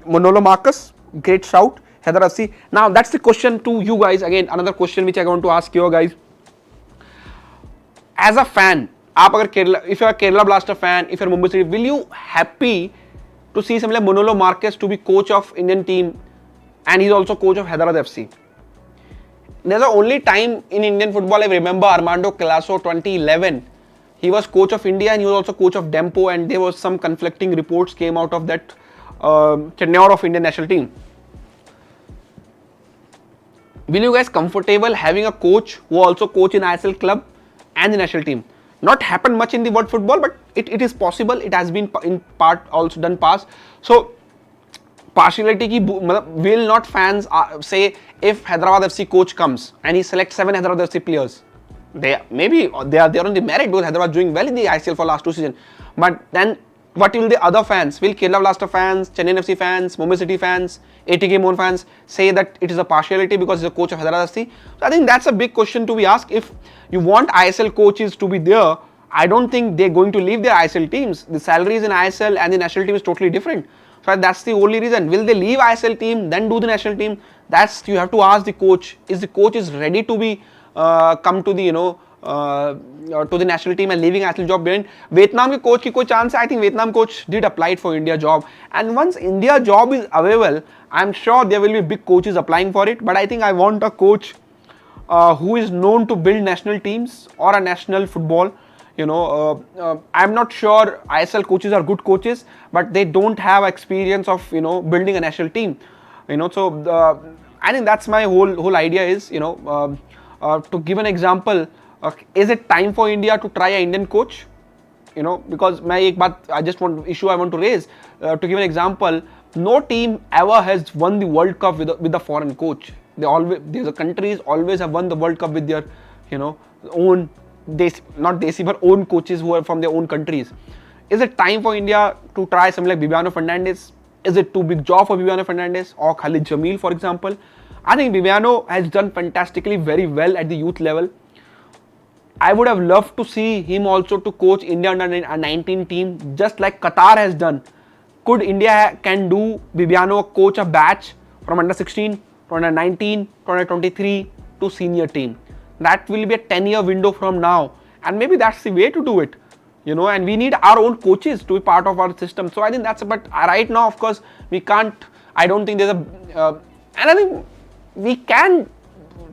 Manolo Marcus, great shout. Hyderabad FC. Now that's the question to you guys. Again, another question which I want to ask you guys. As a fan, if you are a Kerala Blaster fan, if you are Mumbai City, will you happy to see someone like Manolo Marquez to be coach of Indian team, and he's also coach of Hyderabad FC? There's the only time in Indian football I remember Armando Calasso 2011. He was coach of India and he was also coach of Dempo, and there was some conflicting reports came out of that tenure of Indian national team. Will you guys comfortable having a coach who also coach in ISL club and the national team? Not happen much in the world football, but it is possible. It has been in part also done past. So partiality ki will not fans say if Hyderabad FC coach comes and he selects 7 Hyderabad FC players, they are on the merit because Hyderabad is doing well in the ICL for last 2 seasons. But then what will the other fans? Will Kerala Blaster fans, Chennai FC fans, Mumbai City fans, ATK Mohan fans say that it is a partiality because he's a coach of Hyderabad FC? So I think that's a big question to be asked. If you want ISL coaches to be there, I don't think they're going to leave their ISL teams. The salaries in ISL and the national team is totally different. So that's the only reason. Will they leave ISL team, then do the national team? That's, you have to ask the coach. Is the coach ready to be come to the to the national team and leaving ISL job behind? Vietnam ke coach ki koi chance hai? I think Vietnam coach did apply it for India job, and once India job is available, I'm sure there will be big coaches applying for it. But I think I want a coach who is known to build national teams or a national football. I'm not sure ISL coaches are good coaches, but they don't have experience of building a national team. So I think that's my whole idea is to give an example. Is it time for India to try an Indian coach? Because I want to raise to give an example. No team ever has won the World Cup with a foreign coach. The countries always have won the World Cup with their own own coaches who are from their own countries. Is it time for India to try something like Bibiano Fernandes? Is it too big job for Bibiano Fernandes or Khalid Jamil, for example? I think Bibiano has done fantastically very well at the youth level. I would have loved to see him also to coach India under 19 team, just like Qatar has done. Could India can do Bibiano coach a batch from under 16 to under 19 to under 23 to senior team? That will be a 10-year window from now, and maybe that's the way to do it. And we need our own coaches to be part of our system. So I think that's, but right now, of course, we can't. I don't think there's and I think we can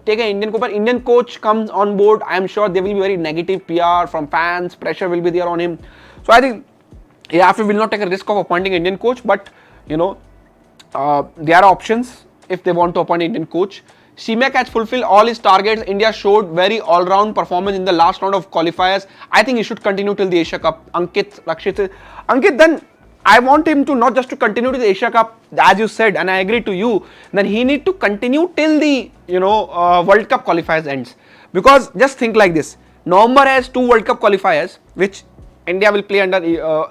take an Indian coach, but Indian coach comes on board, I'm sure there will be very negative PR from fans, pressure will be there on him. So I think AIFF will not take a risk of appointing an Indian coach, but there are options if they want to appoint an Indian coach. CMAC has fulfilled all his targets. India showed very all-round performance in the last round of qualifiers. I think he should continue till the Asia Cup. Ankit, then I want him to not just to continue to the Asia Cup, as you said, and I agree to you, then he need to continue till the World Cup qualifiers ends. Because just think like this, November has 2 World Cup qualifiers, which India will play under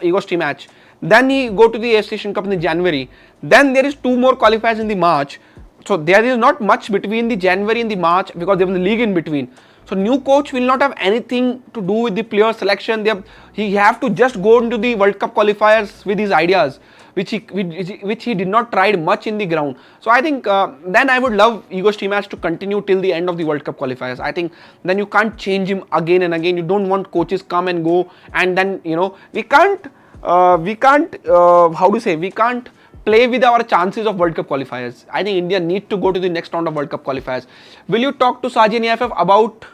Ego's match. Then he go to the AFC Asian Cup in the January. Then there is 2 more qualifiers in the March. So there is not much between the January and the March because there was a league in between. So new coach will not have anything to do with the player selection. He have to just go into the World Cup qualifiers with his ideas, which he did not try much in the ground. So I think then I would love Ego's match to continue till the end of the World Cup qualifiers. I think then you can't change him again and again. You don't want coaches come and go, and then we can't play with our chances of World Cup qualifiers. I think India need to go to the next round of World Cup qualifiers. Will you talk to Saji and AIFF about?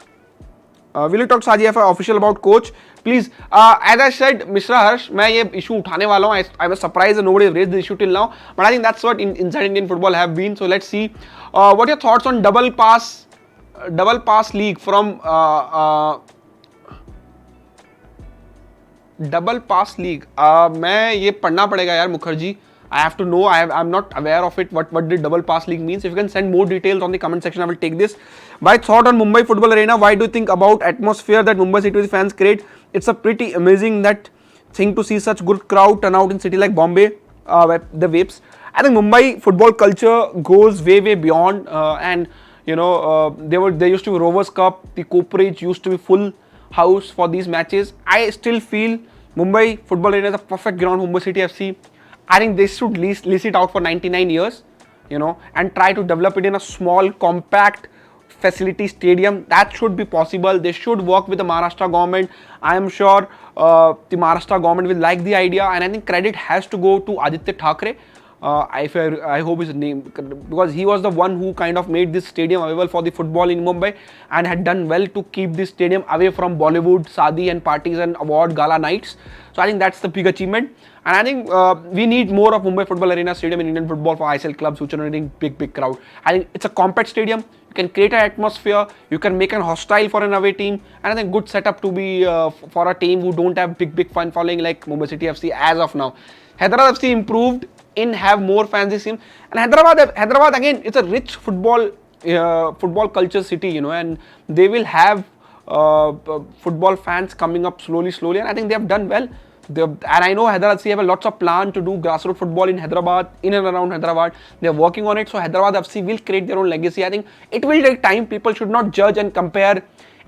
Will you talk to Saji AIFF official about coach? Please. As I said, Mishra Harsh, मैं ये issue उठाने वाला हूँ. I was surprised that nobody raised the issue till now. But I think that's what inside Indian football have been. So let's see. What are your thoughts on double pass league from double pass league? मैं ये पढ़ना पड़ेगा यार Mukherjee. I have to know. I'm not aware of it. What did double pass league means? If you can send more details on the comment section, I will take this. My thought on Mumbai Football Arena. Why do you think about atmosphere that Mumbai City fans create? It's a pretty amazing that thing to see such good crowd turn out in city like Bombay, the Vapes. I think Mumbai football culture goes way beyond. And you know, there used to be Rovers Cup. The Cooperage used to be full house for these matches. I still feel Mumbai Football Arena is a perfect ground. Mumbai City FC. I think they should lease it out for 99 years, you know, and try to develop it in a small, compact facility stadium. That should be possible. They should work with the Maharashtra government. I am sure the Maharashtra government will like the idea, and I think credit has to go to Aditya Thackeray. I hope his name, because he was the one who kind of made this stadium available for the football in Mumbai and had done well to keep this stadium away from Bollywood, Sadi and parties and award gala nights. So I think that's the big achievement. And I think we need more of Mumbai Football Arena Stadium in Indian football for ISL clubs which are generating big crowd. I think it's a compact stadium. You can create an atmosphere. You can make an hostile for an away team. And I think good setup to be for a team who don't have big fan following like Mumbai City FC as of now. Hyderabad FC improved in have more fans this team. And Hyderabad again, it's a rich football culture city, you know, and they will have football fans coming up slowly, and I think they have done well. And I know Hyderabad FC have lots of plan to do grassroots football in Hyderabad, in and around Hyderabad. They are working on it, so Hyderabad FC will create their own legacy. I think it will take time. People should not judge and compare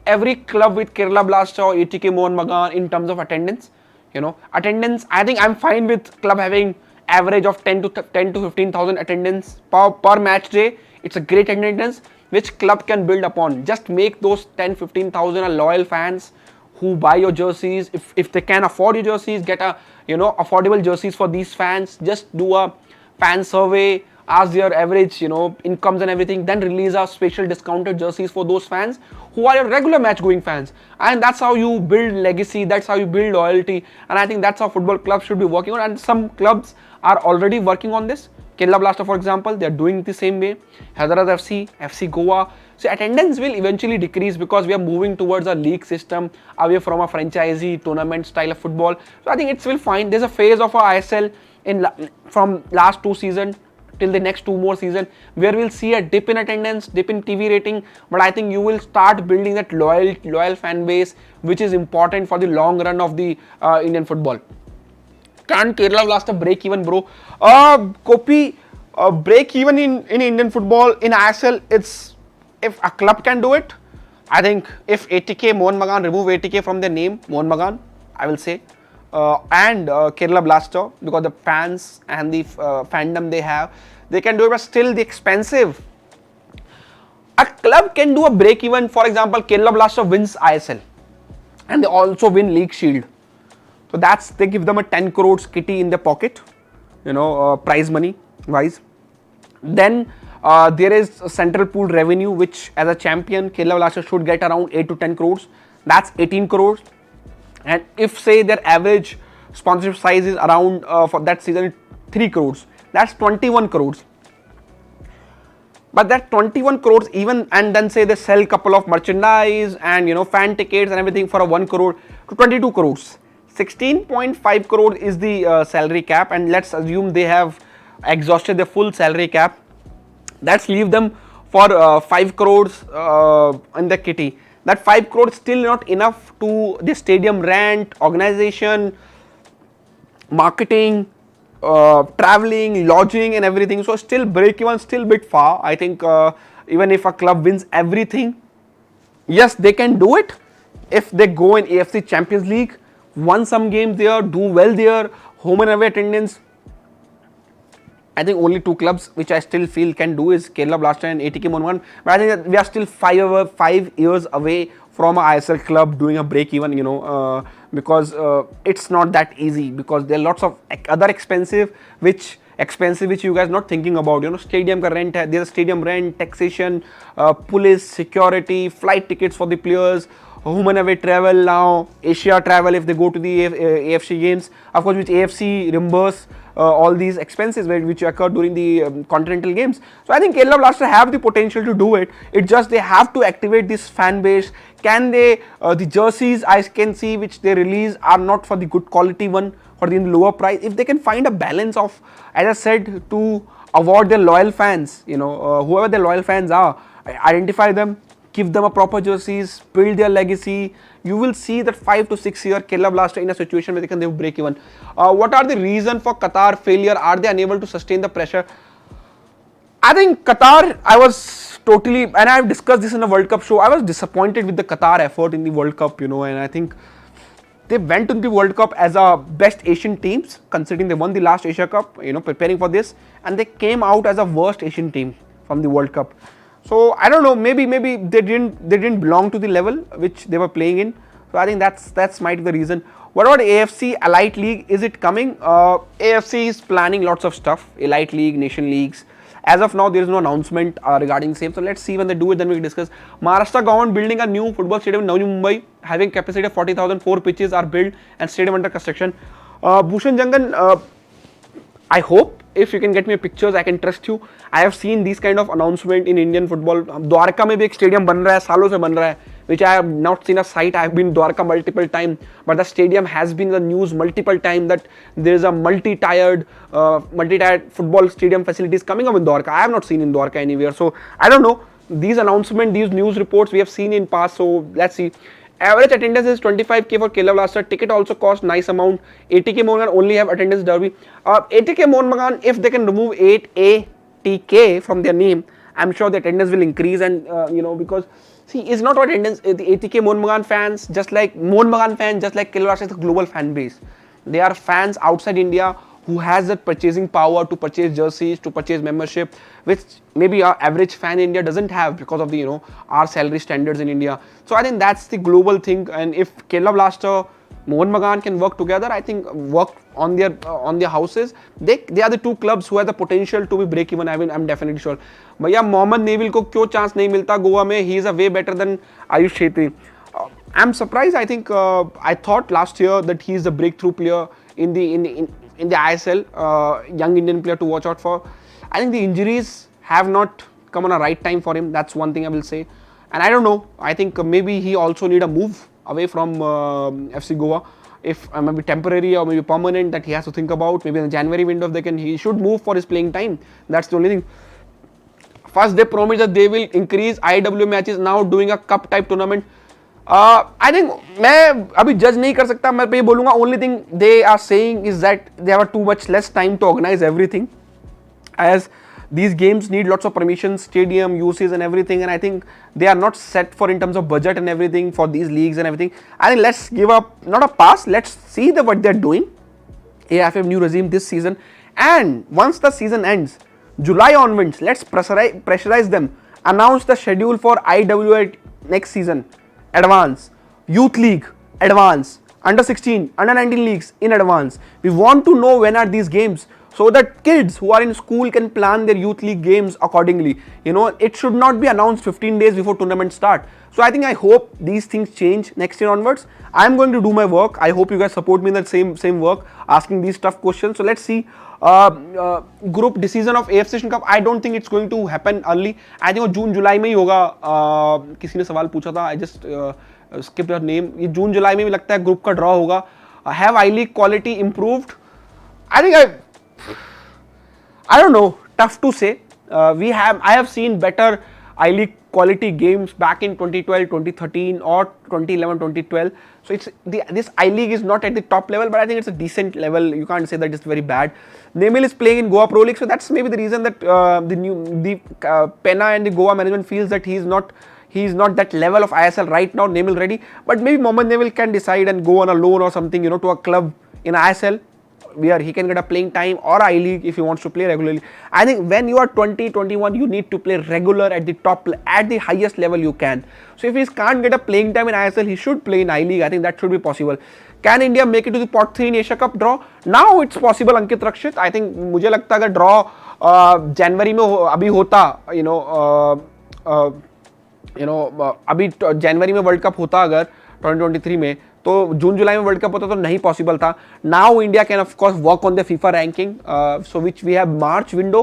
every club with Kerala Blaster or ATK Mohan Bagan in terms of attendance. You know, attendance. I think I'm fine with club having average of 10 to 15,000 attendance per match day. It's a great attendance which club can build upon. Just make those 10-15,000 loyal fans who buy your jerseys. If they can afford your jerseys, get a, you know, affordable jerseys for these fans. Just do a fan survey, ask their average, you know, incomes and everything, then release a special discounted jerseys for those fans who are your regular match going fans. And that's how you build legacy, that's how you build loyalty, and I think that's how football clubs should be working on, and some clubs are already working on this. Kerala Blaster, for example, they are doing it the same way. Hyderabad FC, FC Goa. So attendance will eventually decrease because we are moving towards a league system away from a franchisee tournament style of football. So I think it will fine. There's a phase of our ISL from last 2 seasons till the next 2 more seasons where we'll see a dip in attendance, dip in TV rating, but I think you will start building that loyal fan base, which is important for the long run of the Indian football. Can Kerala Blaster break even, bro? Kopi, break even in Indian football in ISL, it's if a club can do it. I think if ATK Mohan Bagan remove ATK from their name, Mohan Bagan, I will say, and Kerala Blaster, because the fans and the fandom they have, they can do it, but still the expensive. A club can do a break even. For example, Kerala Blaster wins ISL and they also win League Shield. So they give them a 10 crores kitty in their pocket, you know, prize money wise. Then there is a central pool revenue, which as a champion, Kerala Blaster should get around 8 to 10 crores. That's 18 crores. And if say their average sponsorship size is around for that season 3 crores, that's 21 crores. But that 21 crores even, and then say they sell couple of merchandise and, you know, fan tickets and everything for a 1 crore to 22 crores. 16.5 crore is the salary cap, and let's assume they have exhausted their full salary cap. That's leave them for 5 crores in the kitty. That 5 crores still not enough to the stadium rent, organization, marketing, traveling, lodging and everything. So still break even, still a bit far. I think even if a club wins everything, yes, they can do it if they go in AFC Champions League, won some games there, do well there, home and away attendance. I think only 2 clubs which I still feel can do is Kerala Blaster and ATK Mohan Bagan. But I think that we are still 5 years away from a ISL club doing a break even, you know, because it's not that easy, because there are lots of other expensive which expensive which you guys not thinking about. You know, stadium ka rent hai, there's a stadium rent, taxation, police, security, flight tickets for the players, home and away travel now, Asia travel if they go to the AFC games, of course which AFC reimburse all these expenses which occur during the continental games. So I think Kerala Blasters have the potential to do it. It's just they have to activate this fan base. Can they, the jerseys I can see which they release are not for the good quality one, for the lower price. If they can find a balance of, as I said, to award their loyal fans, you know, whoever their loyal fans are, identify them, give them a proper jerseys, build their legacy, you will see that 5 to 6 year Kerala Blaster in a situation where they will break even. What are the reason for Qatar failure? Are they unable to sustain the pressure? I think Qatar, I was totally, and I've discussed this in a World Cup show, I was disappointed with the Qatar effort in the World Cup, you know, and I think they went to the World Cup as a best Asian teams, considering they won the last Asia Cup, you know, preparing for this, and they came out as a worst Asian team from the World Cup. So I don't know, maybe they didn't belong to the level which they were playing in. So I think that's might be the reason. What about AFC Elite League? Is it coming? AFC is planning lots of stuff, Elite League, Nation Leagues. As of now, there is no announcement regarding the same. So let's see when they do it, then we can discuss. Maharashtra government building a new football stadium in Navi Mumbai, having capacity of 40,000. 4 pitches are built and stadium under construction. Bhushan Jangan, I hope if you can get me pictures, I can trust you. I have seen these kind of announcement in Indian football. Dwarka mein bhi ek stadium ban raha hai, saalon se ban raha hai, which I have not seen a site. I have been Dwarka multiple times, but the stadium has been in the news multiple times that there is a multi-tiered football stadium facilities coming up in Dwarka. I have not seen in Dwarka anywhere. So I don't know. These announcements, these news reports we have seen in past. So let's see. Average attendance is 25k for Kerala Blaster. Ticket also cost nice amount. ATK Mohan only have attendance derby. ATK Mohan Bagan, if they can remove 8 ATK from their name, I'm sure the attendance will increase. And you know, because see, it's not about attendance. The ATK Mohan Bagan fans, just like Mohan Bagan fans, just like Kerala Blaster is a global fan base. They are fans outside India who has that purchasing power to purchase jerseys, to purchase membership, which maybe our average fan in India doesn't have because of the, you know, our salary standards in India. So I think that's the global thing. And if Kerala Blaster, Mohan Bagan can work together, I think work on their houses, they are the two clubs who have the potential to be break even. I mean, I'm definitely sure. Bhaiya Mohammad Neville ko kyun chance nahi milta Goa mein? He is a way better than Ayush Shetty. I'm surprised. I think I thought last year that he is the breakthrough player in the ISL, young Indian player to watch out for. I think the injuries have not come on a right time for him. That's one thing I will say. And I don't know. I think maybe he also need a move away from FC Goa. If maybe temporary or maybe permanent, that he has to think about. Maybe in the January window, he should move for his playing time. That's the only thing. First, they promised that they will increase IW matches. Now doing a cup type tournament. I think मैं अभी judge नहीं कर सकता. मैं पे बोलूँगा only thing they are saying is that they have too much less time to organize everything, as these games need lots of permissions, stadium uses and everything, and I think they are not set for in terms of budget and everything for these leagues and everything. I think let's give up, not a pass, let's see what they're doing. AIFF new regime this season, and once the season ends, July onwards, let's pressurize them, announce the schedule for IWA next season, advance, youth league, advance, under 16, under 19 leagues in advance. We want to know when are these games, so that kids who are in school can plan their youth league games accordingly. You know, it should not be announced 15 days before tournament start. So I think I hope these things change next year onwards. I'm going to do my work. I hope you guys support me in that same work, asking these tough questions. So let's see. Group decision of AFC Asian Cup, I don't think it's going to happen early. I think June July में ही होगा. किसी ने सवाल पूछा था, I just skipped your name. ये June July में भी लगता है group का draw होगा. Have I-League quality improved? I think I don't know. Tough to say. I have seen better I-League quality games back in 2012, 2013 or 2011, 2012. So this I-League is not at the top level, but I think it's a decent level. You can't say that it's very bad. Nemil is playing in Goa Pro League, so that's maybe the reason that Penna and the Goa management feels that he's not that level of ISL right now. Nemil ready, but maybe Mohammad Neville can decide and go on a loan or something, you know, to a club in ISL, where he can get a playing time, or I-League if he wants to play regularly. I think when you are 20, 21, you need to play regular at the top, at the highest level you can. So if he can't get a playing time in ISL, he should play in I-League. I think that should be possible. Can India make it to the pot 3 in Asia Cup draw? Now it's possible, Ankit Rakshit. I think मुझे लगता है अगर draw जनवरी में अभी होता, अभी जनवरी में world cup होता अगर 2023 में, तो जून जुलाई में वर्ल्ड कप होता तो नहीं पॉसिबल था. Now India can of course work on the FIFA ranking, so which we have March window,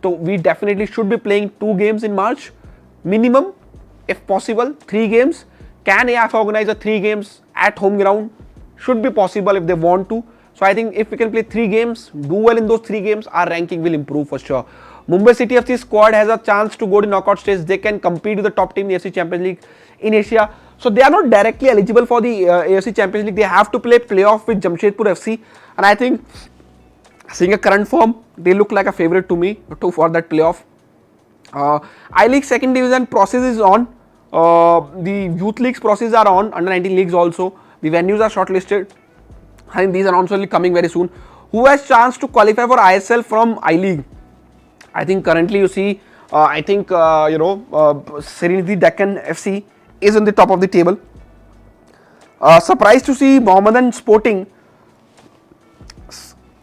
तो we definitely should be playing 2 games in March minimum, if possible 3 games. Can AIFF organize a 3 games at home ground? Should be possible if they want to. So I think if we can play 3 games, do well in those 3 games, our ranking will improve for sure. Mumbai City FC squad has a chance to go to knockout stage. They can compete with the top team in the AFC Champions League in Asia. So they are not directly eligible for the AFC Champions League. They have to play playoff with Jamshedpur FC, and I think seeing a current form, they look like a favorite to me for that playoff. I-League second division process is on. The youth leagues process are on. Under 19 leagues also. The venues are shortlisted. I think these announcements will be coming very soon. Who has chance to qualify for ISL from I-League? I think currently you see, Serenity Deccan FC is on the top of the table. Surprised to see Mohammedan Sporting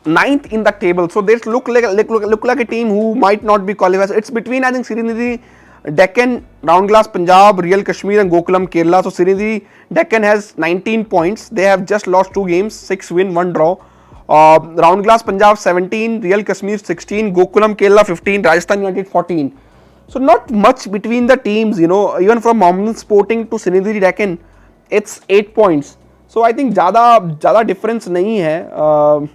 9th in the table, so they look like a team who might not be qualified. It's between, I think, Serenity Deccan, Roundglass Punjab, Real Kashmir and Gokulam Kerala. So Serenity Deccan has 19 points. They have just lost 2 games, 6 win, 1 draw. Roundglass Punjab 17, Real Kashmir 16, Gokulam Kerala 15, Rajasthan United 14. So not much between the teams, even from Mohammedan Sporting to Serenity Deccan, it's 8 points. So I think ज़्यादा difference नहीं है.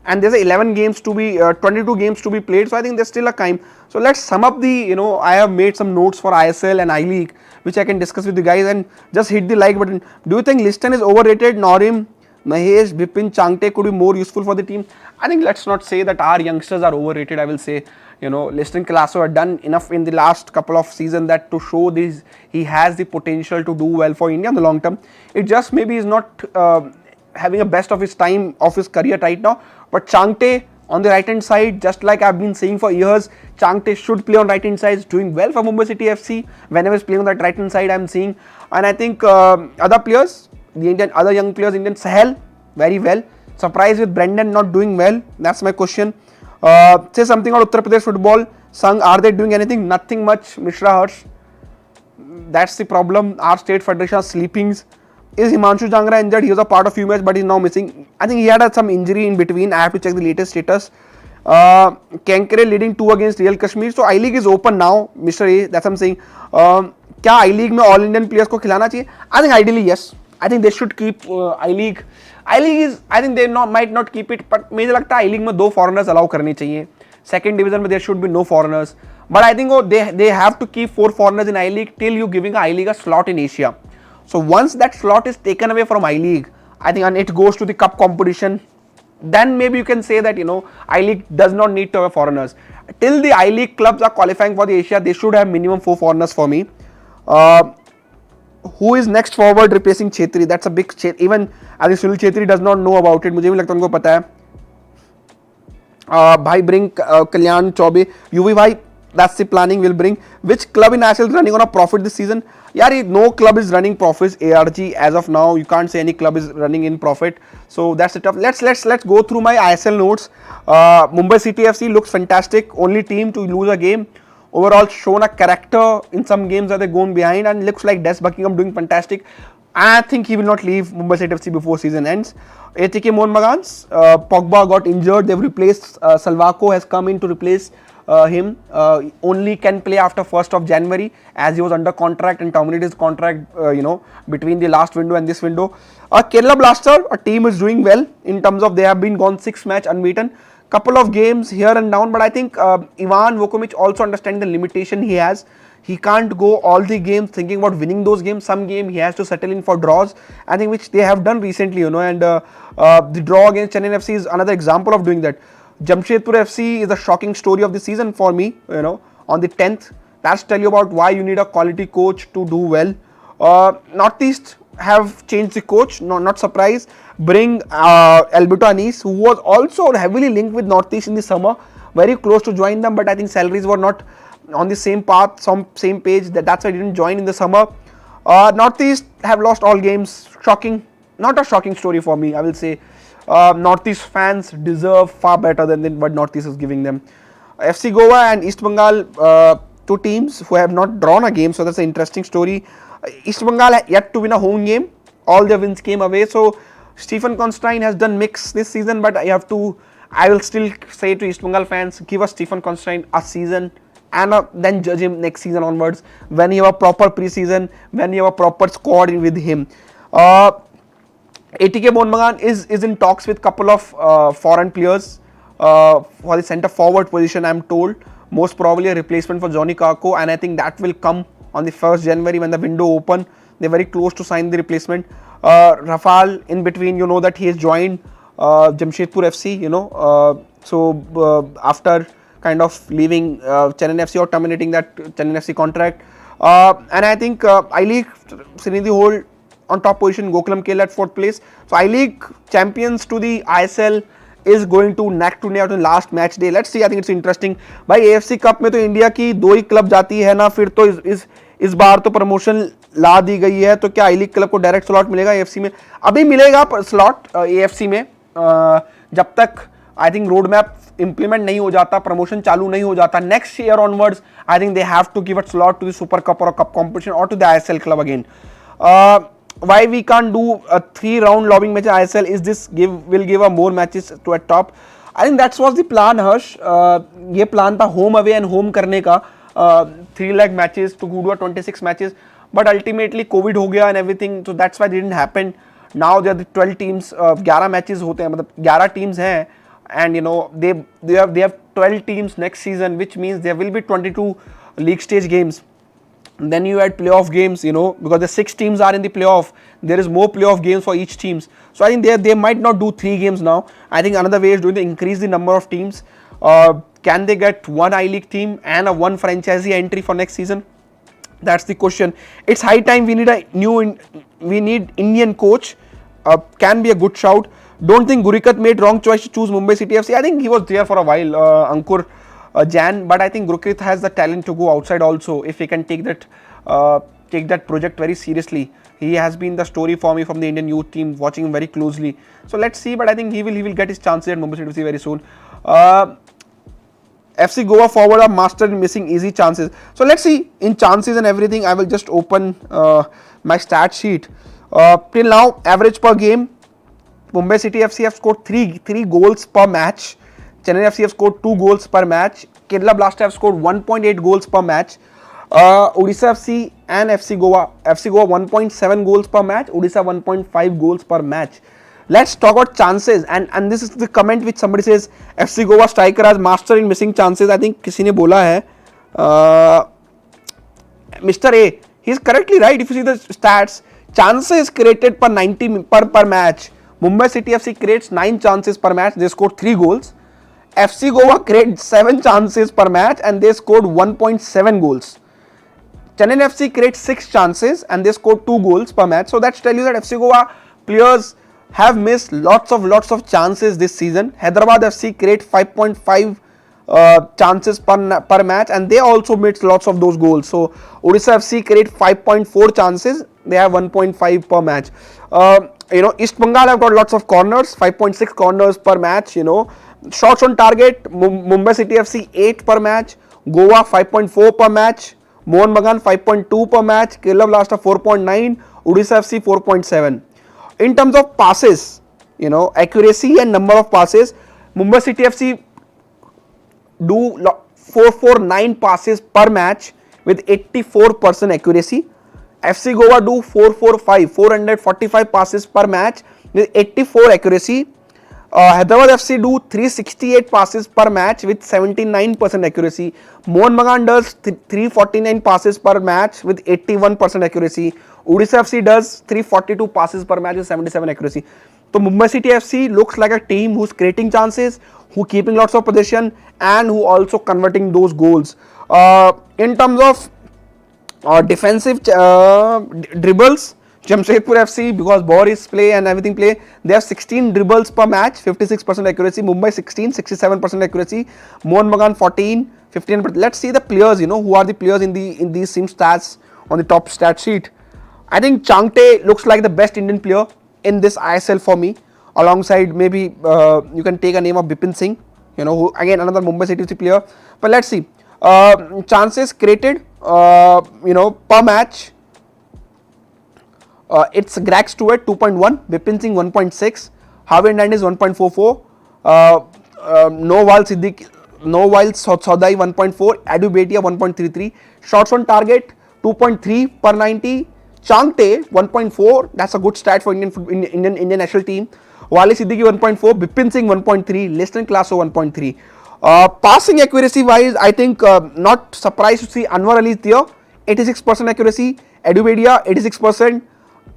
And there's 11 games to be, 22 games to be played, so I think there's still a time. So let's sum up the, I have made some notes for ISL and I-League, which I can discuss with you guys, and just hit the like button. Do you think Liston is overrated? Norim, Mahesh, Bipin, Chhangte could be more useful for the team? I think let's not say that our youngsters are overrated. I will say, Liston Colasso had done enough in the last couple of seasons that to show this, he has the potential to do well for India in the long term. It just maybe is not having a best of his time of his career right now. But Chhangte on the right hand side, just like I've been saying for years, Chhangte should play on right hand side. He's doing well for Mumbai City FC. Whenever he's playing on that right hand side, I'm seeing. And I think other players, other young players, Indian Sahel, very well. Surprised with Brendan not doing well. That's my question. Say something about Uttar Pradesh football. Sangh, are they doing anything? Nothing much. Mishra Harsh. That's the problem. Our state federation sleepings. Is Himanshu Jangra injured? He was a part of few matches, but he's now missing. I think he had some injury in between. I have to check the latest status. Kenkere leading 2 against Real Kashmir. So I-League is open now, Mr. A. That's what I'm saying. क्या I-League में all Indian players को खिलाना चाहिए? I think ideally yes. I think they should keep I-League. I-League is, I think they might not keep it, but मुझे लगता है I-League में 2 foreigners allow करने चाहिए. Second division में there should be no foreigners. But I think they have to keep 4 foreigners in I-League till you giving I-League a slot in Asia. So once that slot is taken away from I-League, I think, and it goes to the cup competition, then maybe you can say that, I-League does not need to have foreigners. Till the I-League clubs are qualifying for the Asia, they should have minimum 4 foreigners for me. Who is next forward replacing Chhetri? That's a big, even I think Sunil Chhetri does not know about it. मुझे भी लगता है उनको पता है. भाई bring Kalyan Chaube, UV भाई, that's the planning we'll bring. Which club in ISL is running on a profit this season? Yeah, no club is running profits. ARG as of now, you can't say any club is running in profit. So that's the tough. Let's go through my ISL notes. Mumbai City FC looks fantastic. Only team to lose a game. Overall shown a character in some games that they're going behind, and looks like Des Buckingham doing fantastic. I think he will not leave Mumbai City FC before season ends. ATK Mohan Bagan, Pogba got injured. They've replaced Salvako has come in to replace him. Only can play after 1st of January as he was under contract and terminated his contract between the last window and this window. Kerala Blaster, a team is doing well in terms of they have been gone 6 match unbeaten. Couple of games here and down, but I think Ivan Vukovic also understands the limitation he has. He can't go all the games thinking about winning those games. Some game he has to settle in for draws, I think, which they have done recently, and the draw against Chennai FC is another example of doing that. Jamshedpur FC is a shocking story of the season for me, on the 10th. That's tell you about why you need a quality coach to do well. Northeast have changed the coach, not surprised. Bring Alberto Anis, who was also heavily linked with Northeast in the summer, very close to join them, but I think salaries were not on the same path, same page. That's why he didn't join in the summer. Northeast have lost all games. Shocking. not a shocking story for me. I will say Northeast fans deserve far better than what Northeast is giving them. FC Goa and East Bengal, two teams who have not drawn a game, so that's an interesting story. East Bengal yet to win a home game. All their wins came away. So Stephen Constantine has done mix this season, but I will still say to East Bengal fans, give us Stephen Constantine a season and then judge him next season onwards when you have a proper preseason, when you have a proper squad with him. ATK Mohan Bagan is in talks with couple of foreign players for the centre forward position. I'm told most probably a replacement for Johnny Kako, and I think that will come on the 1st January when the window open. They're very close to sign the replacement. Rafal, in between, you know that he has joined Jamshedpur FC, after kind of leaving Chennai FC or terminating that Chennai FC contract. And I think I-League, Srinidhi hold on top position, Gokulam KL at 4th place. So I-League champions to the ISL is going to neck to neck on last match day. Let's see, I think it's interesting. भाई AFC Cup में तो India की 2 ही club जाती है ना, फिर तो इस बार तो प्रमोशन ला दी गई है, तो क्या आई लीग क्लब को डायरेक्ट स्लॉट मिलेगा AFC में? अभी मिलेगा स्लॉट AFC में, जब तक I think road map implement नहीं हो जाता, प्रमोशन चालू नहीं हो जाता. Next year onwards I think they have to give a slot to the super cup और कप कॉम्पिटिशन और to the ISL club again. Why we can't do a 3-round lobbing match in ISL? Is this will give a more matches to a top? I think that was the plan, Harsh. ये plan था home away and home करने का, 3 leg matches to do 26 matches, but ultimately COVID हो गया and everything, so that's why it didn't happen. Now there are the 12 teams, 11 matches होते हैं, मतलब 11 teams हैं, and they have 12 teams next season, which means there will be 22 league stage games. Then you add playoff games, because the 6 teams are in the playoff. There is more playoff games for each teams. So I think they might not do 3 games now. I think another way is going to increase the number of teams. Can they get 1 I-League team and a 1 franchisee entry for next season? That's the question. It's high time we need Indian coach. Can be a good shout. Don't think Gurikat made wrong choice to choose Mumbai City FC. I think he was there for a while, Ankur Jan, but I think Gurpreet has the talent to go outside also if he can take that project very seriously. He has been the story for me from the Indian youth team, watching him very closely. So let's see, but I think he will get his chances at Mumbai City FC very soon. FC Goa forward are mastered in missing easy chances. So let's see in chances and everything. I will just open my stat sheet. Till now, average per game, Mumbai City FC have scored 3 goals per match. Chennai FC have scored 2 goals per match. Kerala Blasters have scored 1.8 goals per match. Odisha FC and FC Goa 1.7 goals per match. Odisha 1.5 goals per match. Let's talk about chances, and this is the comment which somebody says FC Goa striker has mastered in missing chances. I think किसी ने बोला है, Mr. A, he is correctly right. If you see the stats, chances created per 90 per match. Mumbai City FC creates 9 chances per match. They scored 3 goals. FC Goa created 7 chances per match and they scored 1.7 goals. Chennai FC creates 6 chances and they scored 2 goals per match. So that's tell you that FC Goa players have missed lots of chances this season. Hyderabad FC create 5.5 chances per match and they also missed lots of those goals. So Odisha FC create 5.4 chances, they have 1.5 per match. East Bengal have got lots of corners, 5.6 corners per match. Shots on target, Mumbai City FC 8 per match, Goa 5.4 per match, Mohan Bagan 5.2 per match, Kerala Blasters 4.9, Odisha FC 4.7. In terms of passes, accuracy and number of passes, Mumbai City FC do 449 passes per match with 84% accuracy. FC Goa do 445 passes per match with 84 accuracy. Hyderabad FC do 368 passes per match with 79% accuracy. Mohan Bagan does 349 passes per match with 81% accuracy. Odisha FC does 342 passes per match with 77 accuracy. So Mumbai City FC looks like a team who's creating chances, who keeping lots of possession and who also converting those goals. In terms of defensive dribbles, Jamshedpur FC, because Boris play and everything play, they have 16 dribbles per match, 56% accuracy. Mumbai 16, 67% accuracy. Mohan Bagan 14, 15%. Let's see the players, who are the players in these sim stats on the top stat sheet. I think Chhangte looks like the best Indian player in this ISL for me. Alongside maybe you can take a name of Bipin Singh, who again another Mumbai City FC player. But let's see. Chances created, per match. It's Grax to at 2.1, Bipin Singh 1.6, Harvey Hernandez 1.44, Noval Sodai 1.4, Adu Betia 1.33, shots on target 2.3 per 90, Chhangte 1.4, that's a good stat for Indian national team, Wale Siddiqui 1.4, Bipin Singh 1.3, Liston Classo 1.3. Passing accuracy wise, I think not surprised to see Anwar Ali there, 86% accuracy, Adu Betia 86%,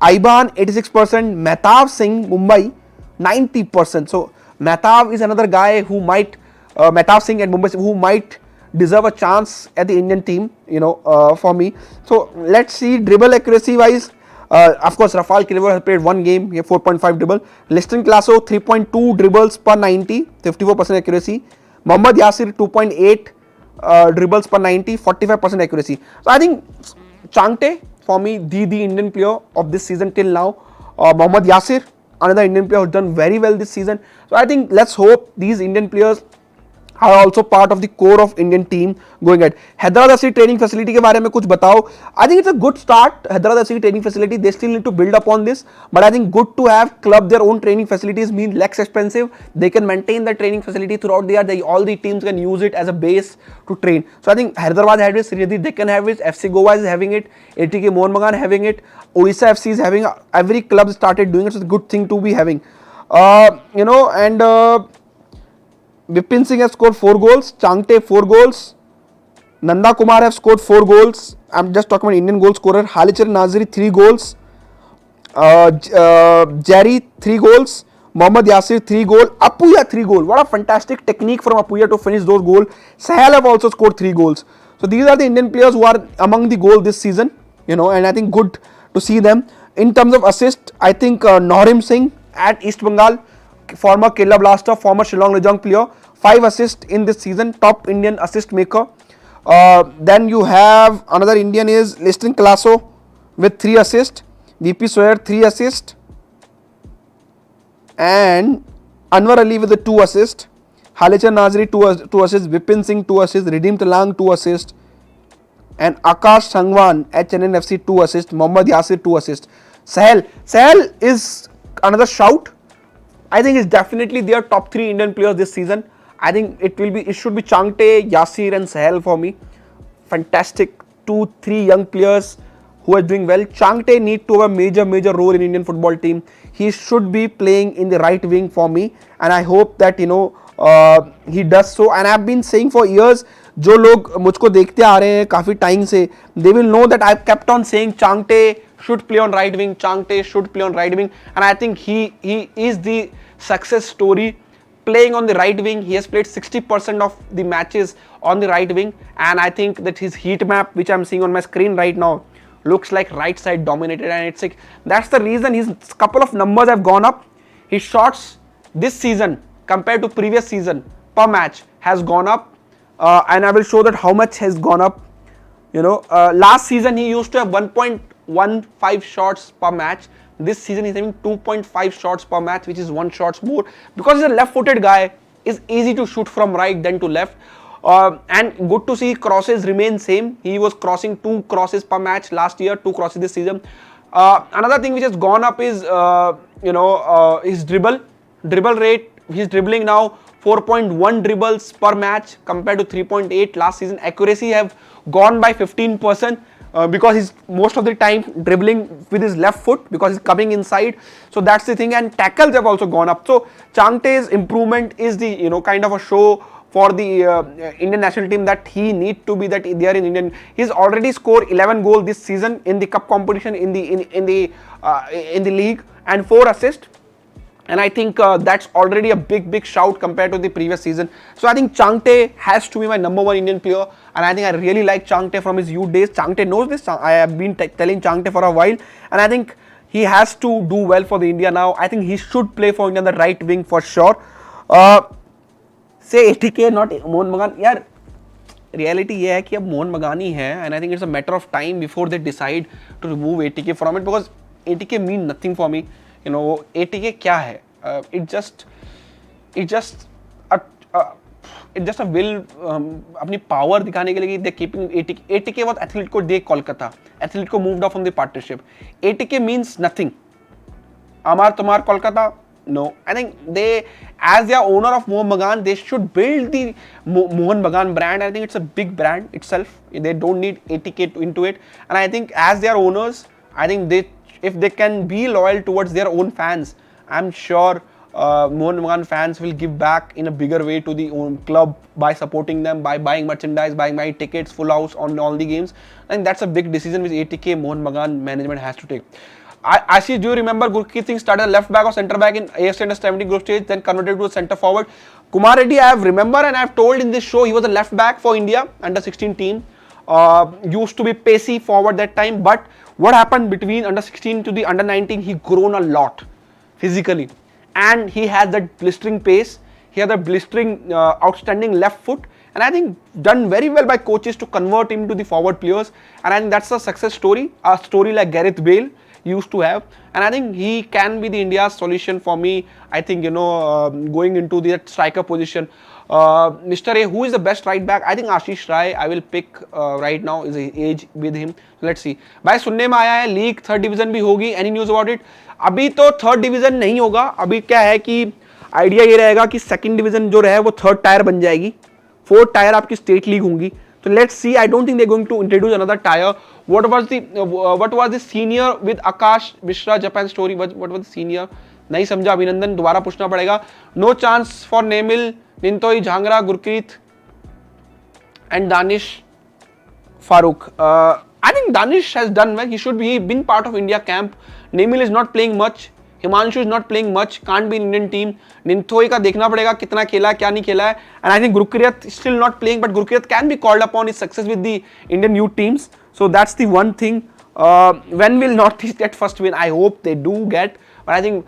Aiban 86%, Mehtab Singh Mumbai 90%. So Mehtab is another guy who might, Mehtab Singh at Mumbai, who might deserve a chance at the Indian team, for me. So let's see dribble accuracy wise. Of course, Rafal Kilver has played one game, he has 4.5 dribble. Liston Classo 3.2 dribbles per 90, 54% accuracy. Mohammad Yasir 2.8 dribbles per 90, 45% accuracy. So I think Chhangte for me the Indian player of this season till now. Mohammad Yasir, another Indian player who's done very well this season. So I think let's hope these Indian players are also part of the core of Indian team going ahead. Hyderabad FC training facility के बारे में कुछ बताओ. I think it's a good start. Hyderabad FC training facility, they still need to build upon this, but I think good to have club their own training facilities, mean less expensive. They can maintain the training facility throughout the year. All the teams can use it as a base to train. So I think Hyderabad had it, they can have it. FC Goa is having it. ATK Mohan Bagan having it. Odisha FC is having. Every club started doing it. So it's a good thing to be having. Bipin Singh has scored 4 goals, Chhangte 4 goals, Nanda Kumar have scored 4 goals. I'm just talking about Indian goal scorer. Halichar Naziri 3 goals, Jerry 3 goals, Mohammad Yasir 3 goals, Apuya 3 goals. What a fantastic technique from Apuya to finish those goals. Sahel have also scored 3 goals. So these are the Indian players who are among the goal this season, and I think good to see them. In terms of assist, I think Norim Singh at East Bengal, former Kerala Blaster, former Shillong Lejong player, 5 assists in this season, top Indian assist maker. Then you have another Indian is Liston Classo with 3 assists, VP Sawyer 3 assists, and Anwar Ali with the 2 assists, Halichar Nazri 2 assists, Bipin Singh 2 assists, Redeem Talang 2 assists, and Akash Sangwan at Chennai FC 2 assists, Mohammad Yasir 2 assists. Sahel is another shout. I think it's definitely their top 3 Indian players this season. I think it should be Chhangte, Yasir and Sahel for me. Fantastic 2-3 young players who are doing well. Chhangte need to have a major role in Indian football team. He should be playing in the right wing for me, and I hope that he does so. And I've been saying for years, जो लोग मुझको देखते आ रहे हैं काफी time से, they will know that I've kept on saying Chhangte should play on right wing, Chhangte should play on right wing, and I think he is the success story playing on the right wing. He has played 60% of the matches on the right wing, and I think that his heat map, which I'm seeing on my screen right now, looks like right side dominated, and it's like that's the reason his couple of numbers have gone up. His shots this season compared to previous season per match has gone up, and I will show that how much has gone up. Last season he used to have 1.15 shots per match. This season he's having 2.5 shots per match, which is 1 shot more. Because he's a left-footed guy, it's easy to shoot from right than to left. And good to see crosses remain same. He was crossing 2 crosses per match last year, 2 crosses this season. Another thing which has gone up is his dribble rate. He's dribbling now 4.1 dribbles per match compared to 3.8 last season. Accuracy have gone by 15%. Because he's most of the time dribbling with his left foot because he's coming inside. So that's the thing, and tackles have also gone up. So Chhangte's improvement is the kind of a show for the Indian national team that he need to be that they are in Indian. He's already scored 11 goals this season in the cup competition in the league and 4 assists. And I think that's already a big shout compared to the previous season. So I think Chhangte has to be my number 1 Indian player, and I think I really like Chhangte from his youth days. Chhangte knows this. I have been telling Chhangte for a while, and I think he has to do well for the India now. I think he should play for India on the right wing for sure. Say ATK, not Mohan Bagan. यार reality ये है कि अब मोहन बगान ही है, and I think it's a matter of time before they decide to remove ATK from it, because ATK mean nothing for me. you know, ATK क्या है? It just a will अपनी power दिखाने के लिए they keeping ATK. ATK was Atletico de Kolkata. Atletico moved off from the partnership. ATK means nothing. Amar Tomar Kolkata. No, I think they, as their owner of Mohan Bagan, they should build the Mohan Bagan brand. I think it's a big brand itself. They don't need ATK into it. And I think as their owners, I think if they can be loyal towards their own fans, I'm sure Mohan Bagan fans will give back in a bigger way to the own club by supporting them, by buying merchandise, buying my tickets, full house on all the games. I think that's a big decision which ATK Mohan Bagan management has to take. Ashish, do you remember Gurkeet Singh started left back or centre back in AFC Under 17 group stage, then converted to a centre forward? Kumar Reddy, I have remember and I have told in this show, he was a left back for India under 16 team. Used to be pacey forward that time, but what happened between under 16 to the under 19, he grown a lot physically, and he has that blistering pace. He has a blistering, outstanding left foot, and I think done very well by coaches to convert him to the forward players. And I think that's a success story, a story like Gareth Bale used to have, and I think he can be the India's solution for me. I think, you know, going into the striker position, Mr. A, who is the best right back? I think Ashish Rai I will pick right now. Is age with him. Let's see. भाई सुनने में आया है league third division भी होगी. Any news about it? अभी तो third division नहीं होगा. अभी क्या है कि आइडिया ये रहेगा कि सेकंड डिवीजन जो रहे वो थर्ड टायर बन जाएगी, फोर्थ टायर आपकी स्टेट लीग होंगी. So let's see. I don't think they're going to introduce another tier. What was the senior with Akash Mishra Japan story? What was the senior? नहीं समझा अभिनंदन, दोबारा पूछना पड़ेगा. No chance for Nemil, Nintoi, Jhangra, Gurkeet and Danish Farooq. I think Danish has done well. He should be been part of India camp. Nemil is not playing much. Himanshu is not playing much, can't be in Indian team. Ninthoi का देखना पड़ेगा कितना खेला क्या नहीं खेला है. And I think Gurkeet still not playing, but Gurkeet can be called upon his success with the Indian youth teams. So that's the one thing. When will Northeast get first win? I hope they do get, but I think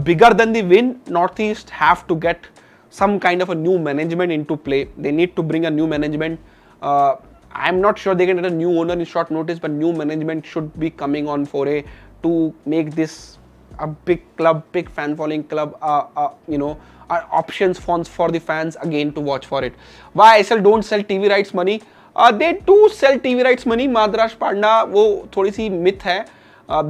bigger than the win, Northeast have to get some kind of a new management into play. They need to bring a new management. I'm not sure they can get a new owner in short notice, but new management should be coming on for to make this a big club, big fan following club, you know, options funds for the fans again to watch for it. Why ISL don't sell TV rights money? They do sell TV rights money. Madrash Panda, वो थोड़ी सी myth है.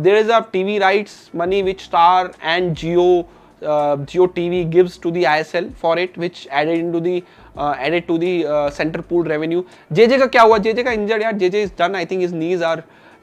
There is a TV rights money which Star and Jio TV gives to the ISL for it, which added to the center pool revenue. JJ का क्या हुआ? JJ का injured यार. JJ is done. I think his knees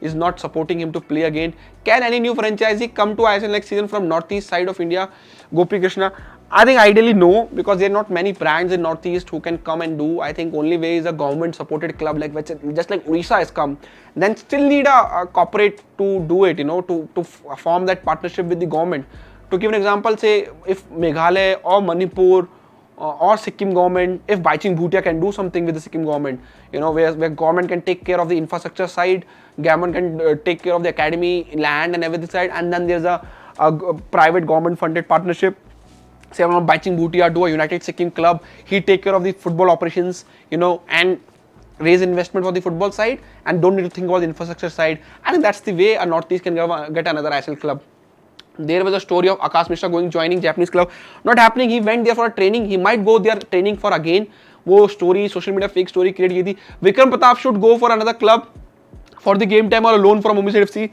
is not supporting him to play again. Can any new franchisee come to ISL next season from northeast side of India? Gopi Krishna, I think ideally no, because there are not many brands in northeast who can come and do. I think only way is a government supported club like just like Odisha has come. Then still need a corporate to do it, you know, to form that partnership with the government. To give an example, say if Meghalaya or Manipur or Sikkim government, if Baiching Bhutia can do something with the Sikkim government, you know, where government can take care of the infrastructure side, government can take care of the academy, land and everything side, and then there's a private government funded partnership. Say Baiching Bhutia do a United Sikkim club, he take care of the football operations, you know, and raise investment for the football side and don't need to think about the infrastructure side. I think that's the way a Northeast can get another ISL club. There was a story of Akash Mishra joining Japanese club. Not happening. He went there for a training. He might go there training for again. वो story, social media fake story create की थी. Vikram Pratap should go for another club for the game time or a loan from Mumbai City FC.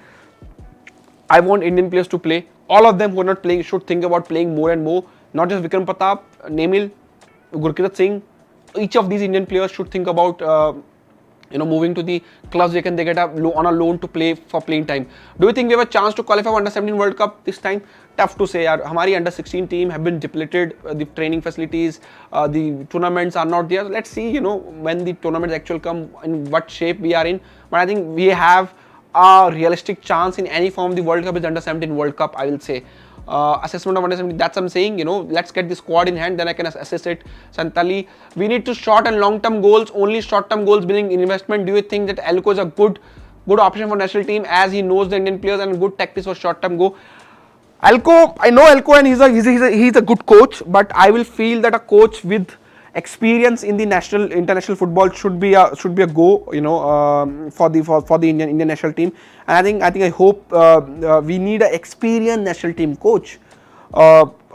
I want Indian players to play. All of them who are not playing should think about playing more and more. Not just Vikram Pratap, Nemil, Gurkeet Singh. Each of these Indian players should think about you know, moving to the clubs they get on a loan to play for playing time. Do you think we have a chance to qualify for Under 17 World Cup this time? Tough to say. Hamari Under 16 team have been depleted. The training facilities, the tournaments are not there. Let's see, you know, when the tournaments actually come, in what shape we are in. But I think we have a realistic chance in any form. The World Cup is Under 17 World Cup, I will say. Assessment of Under 17, that's what I'm saying, you know, let's get the squad in hand, then I can assess it. Santali, we need to short and long term goals, only short term goals bringing investment. Do you think that Elko is a good option for national team as he knows the Indian players and good tactics for short term go? Elko, I know Elko and he's a good coach, but I will feel that a coach with experience in the international football should be a go, for the Indian national team. And I hope we need an experienced national team coach.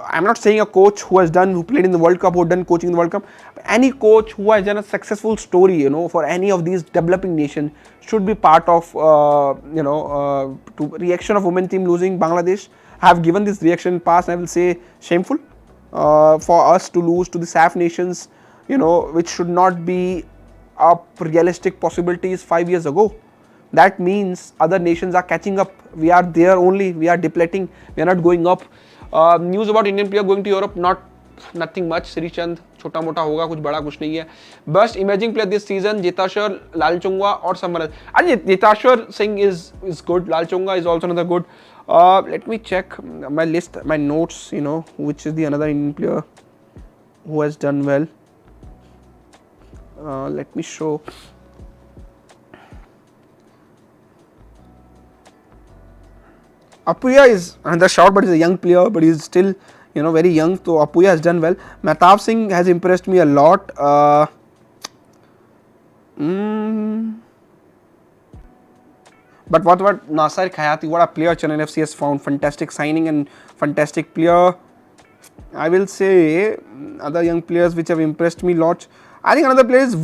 I'm not saying a coach who played in the World Cup, who done coaching in the World Cup. Any coach who has done a successful story, for any of these developing nations should be part of, to reaction of women team losing Bangladesh. I have given this reaction in past, and I will say shameful for us to lose to the SAF nations, which should not be a realistic possibilities 5 years ago. That means other nations are catching up. We are there only. We are depleting. We are not going up. News about Indian player going to Europe, nothing much. Sri Chand, छोटा मोटा होगा, कुछ बड़ा कुछ नहीं है. Best emerging player this season, Jetashwar, Lalchunga or someone else. Jetashwar Singh is good. Lalchunga is also another good. Let me check my list, my notes, which is the another Indian player who has done well. Let me show. Apuya is another shout, but he's a young player, but he's still, very young. So Apuya has done well. Mehtab Singh has impressed me a lot. But what Nasir Khayati, what a player Chennai FC has found. Fantastic signing and fantastic player. I will say other young players which have impressed me a lot. I think another player is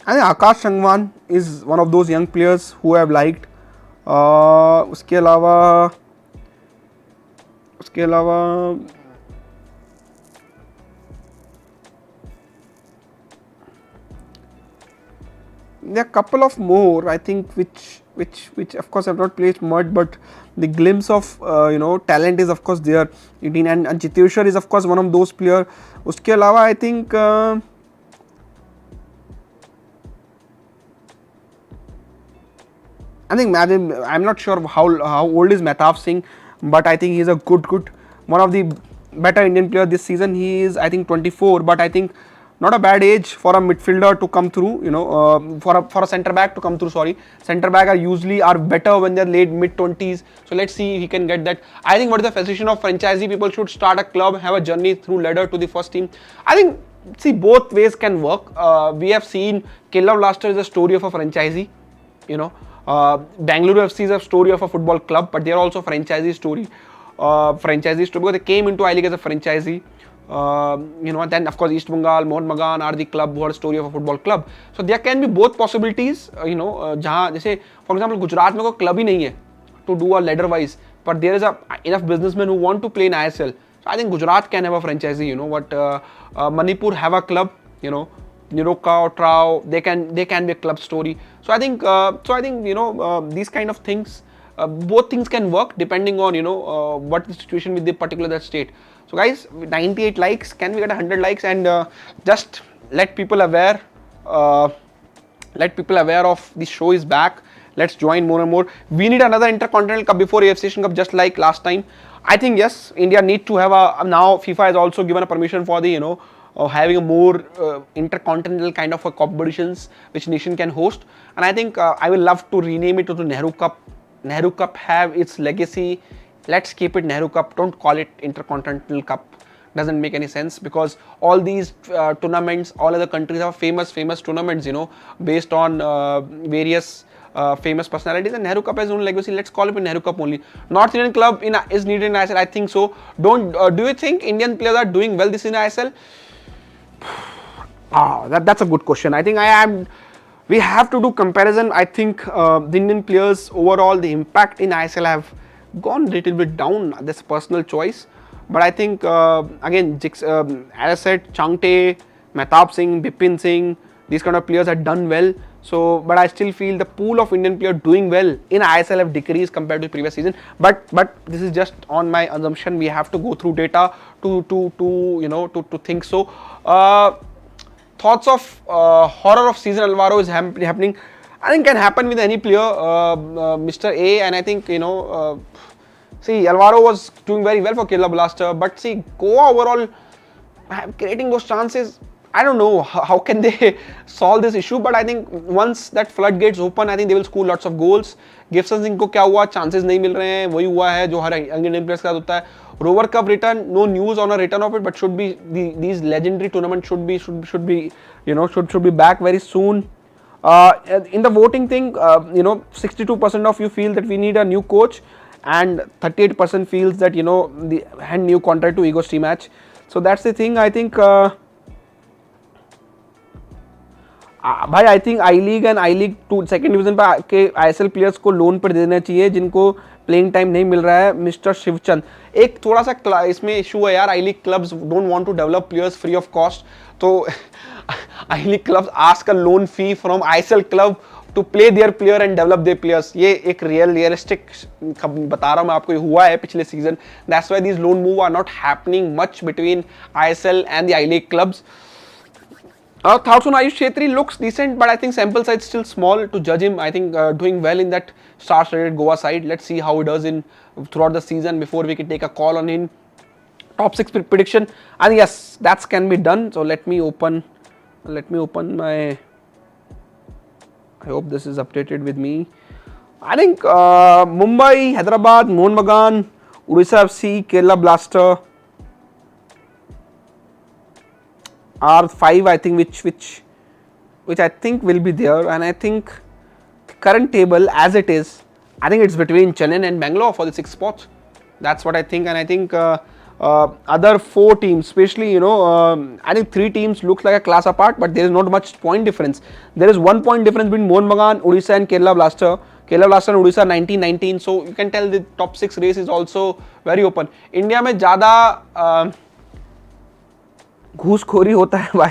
I think Akash Changwan is one of those young players who I have liked. उसके अलावा there are a couple of more, I think, which of course have not played much, but the glimpse of talent is of course there. And Jiteshwar is of course one of those players. उसके अलावा I think I'm not sure how old is Mehtab Singh, but I think he's a good one of the better Indian players this season. He is I think 24, but I think not a bad age for a midfielder to come through. For a centre back to come through. Sorry, centre back are better when they're late mid-20s. So let's see if he can get that. I think what is the fascination of franchisee? People should start a club, have a journey through ladder to the first team. I think both ways can work. We have seen Kerala Blaster is a story of a franchisee. Bangalore FC is a story of a football club, but they are also franchisee story. Because they came into I League as a franchisee. And then of course East Bengal, Mohan Bagan are the club who are a story of a football club. So there can be both possibilities. जहाँ जैसे for example Gujarat में कोई club ही नहीं है to do a ladder wise, but there is enough businessmen who want to play in ISL. So I think Gujarat can have a franchisee. Manipur have a club. Niroka or Trao, they can be a club story. So I think these kind of things, both things can work depending on what the situation with the particular that state. So guys, 98 likes, can we get 100 likes, and just let people aware of the show is back. Let's join more and more. We need another Intercontinental Cup before AFC Asian Cup, just like last time. I think yes, India need to have now FIFA has also given a permission for the having a more intercontinental kind of a competitions which nation can host, and I think I will love to rename it to the Nehru Cup. Nehru Cup have its legacy. Let's keep it Nehru Cup. Don't call it Intercontinental Cup. Doesn't make any sense, because all these tournaments, all other countries have famous tournaments, based on various famous personalities, and Nehru Cup has own legacy. Let's call it Nehru Cup only. North Indian club is needed in ISL. I think so. Do you think Indian players are doing well this in ISL? That's a good question. I think we have to do comparison. I think the Indian players overall, the impact in ISL have gone a little bit down. That's personal choice. But I think again, as I said, Chhangte, Mehtab Singh, Bipin Singh, these kind of players have done well. So, but I still feel the pool of Indian players doing well in ISL have decreased compared to the previous season. But this is just on my assumption. We have to go through data to think so. Thoughts of horror of season Alvaro is happening. I think can happen with any player, Mr. A, and I think see, Alvaro was doing very well for Kerala Blaster, but see, Goa overall creating those chances. I don't know how can they solve this issue, but I think once that floodgates open, I think they will score lots of goals. Gibson Singh को क्या हुआ, chances नहीं मिल रहे हैं, वही हुआ है जो हर इंडियन प्लेयर्स के साथ होता है. Rover cup return, no news on a return of it, but should be these legendary tournament should be should be back very soon. In the voting thing, 62% of you feel that we need a new coach, and 38% feels that the hand new contract to Ego Match. So that's the thing. I think. भाई I think I league and I league 2 second division पे के ISL players को loan पर देना चाहिए जिनको playing time नहीं मिल रहा है. मिस्टर शिवचंद, एक थोड़ा सा इसमें इशू है यार. I league clubs don't want to develop players free of cost, तो I league clubs ask a loan fee from ISL club to play their player and develop their players. ये एक realistic बता रहा हूँ मैं आपको, हुआ है पिछले season. That's why these loan move are not happening much between ISL and the I league clubs. Thoughts on Ayush Chhetri? Looks decent, but I think sample size still small to judge him. I think doing well in that star-studded Goa side. Let's see how he does throughout the season before we can take a call on him. Top 6 prediction. I think yes, that can be done. So let me open my. I hope this is updated with me. I think Mumbai, Hyderabad, Mohan Bagan, Odisha FC, Kerala Blaster are 5, I think, which I think will be there, and I think current table as it is, I think it's between Chennai and Bangalore for the 6 spots. That's what I think, and I think other 4 teams, especially I think 3 teams looks like a class apart, but there is not much point difference. There is 1 point difference between Mohan Bagan, Odisha, and Kerala Blaster. Kerala Blaster and Odisha 19-19, so you can tell the top 6 race is also very open. India में ज़्यादा घूसखोरी होता है भाई,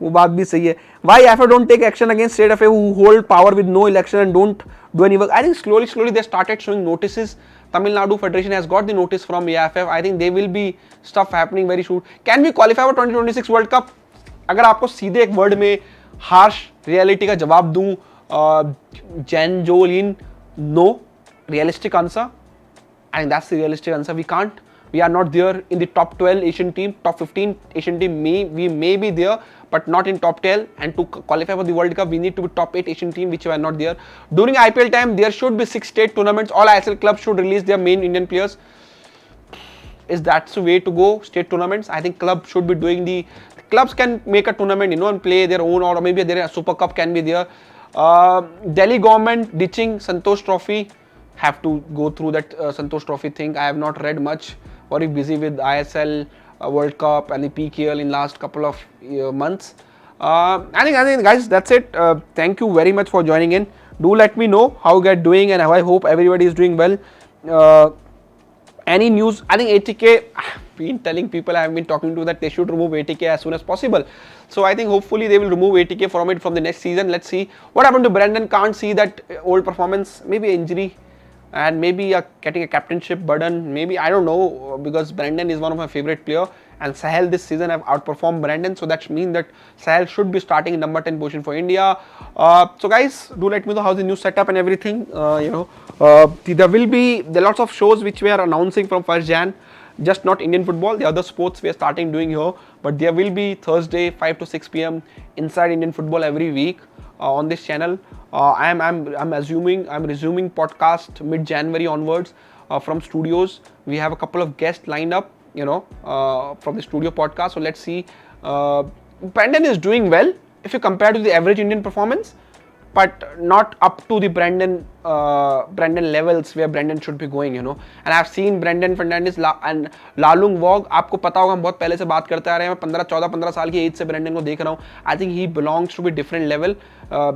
वो बात भी सही है. Why IIFF don't take action against state FA who hold power with no election and don't do any work? I think slowly they started showing notices. Tamil Nadu Federation has got the notice from AIFF. I think there will be stuff happening very soon. Can we qualify for 2026 World Cup? अगर आपको सीधे एक word में harsh reality का जवाब दूं, Janjolin, no. Realistic answer, I think that's the realistic answer. We can't. We are not there in the top 12 Asian team, top 15 Asian team. We may be there, but not in top 10. And to qualify for the World Cup, we need to be top 8 Asian team, which we are not there. During IPL time, there should be 6 state tournaments. All ISL clubs should release their main Indian players. Is that the way to go? State tournaments. I think clubs should be doing the clubs can make a tournament, and play their own, or maybe there a Super Cup can be there. Delhi government ditching Santosh Trophy. Have to go through that Santosh Trophy thing. I have not read much. Very busy with ISL World Cup and the PKL in last couple of months. I think guys, that's it. Thank you very much for joining in. Do let me know how you guys doing, and I hope everybody is doing well. Any news? I think ATK, I've been telling people, I have been talking to that they should remove ATK as soon as possible. So I think hopefully they will remove ATK from the next season. Let's see what happened to Brandon. Can't see that old performance. Maybe injury. And maybe getting a captainship burden, maybe, I don't know, because Brandon is one of my favorite player, and Sahel this season have outperformed Brandon, so that means that Sahel should be starting in number 10 position for India. So guys, do let me know how the new setup and everything. There will be lots of shows which we are announcing from 1st Jan, just not Indian football. The other sports we are starting doing here, but there will be Thursday 5 to 6 p.m. inside Indian football every week on this channel. I'm resuming podcast mid-January onwards from studios. We have a couple of guests lined up, from the studio podcast. So let's see. Brandon is doing well if you compare to the average Indian performance, but not up to the Brandon levels where Brandon should be going, And I've seen Brandon Fernandes and Lalung Wog. आपको पता होगा हम बहुत पहले से बात करते आ रहे हैं. मैं 15 साल की एज से Brandon को देख रहा हूँ. I think he belongs to a different level.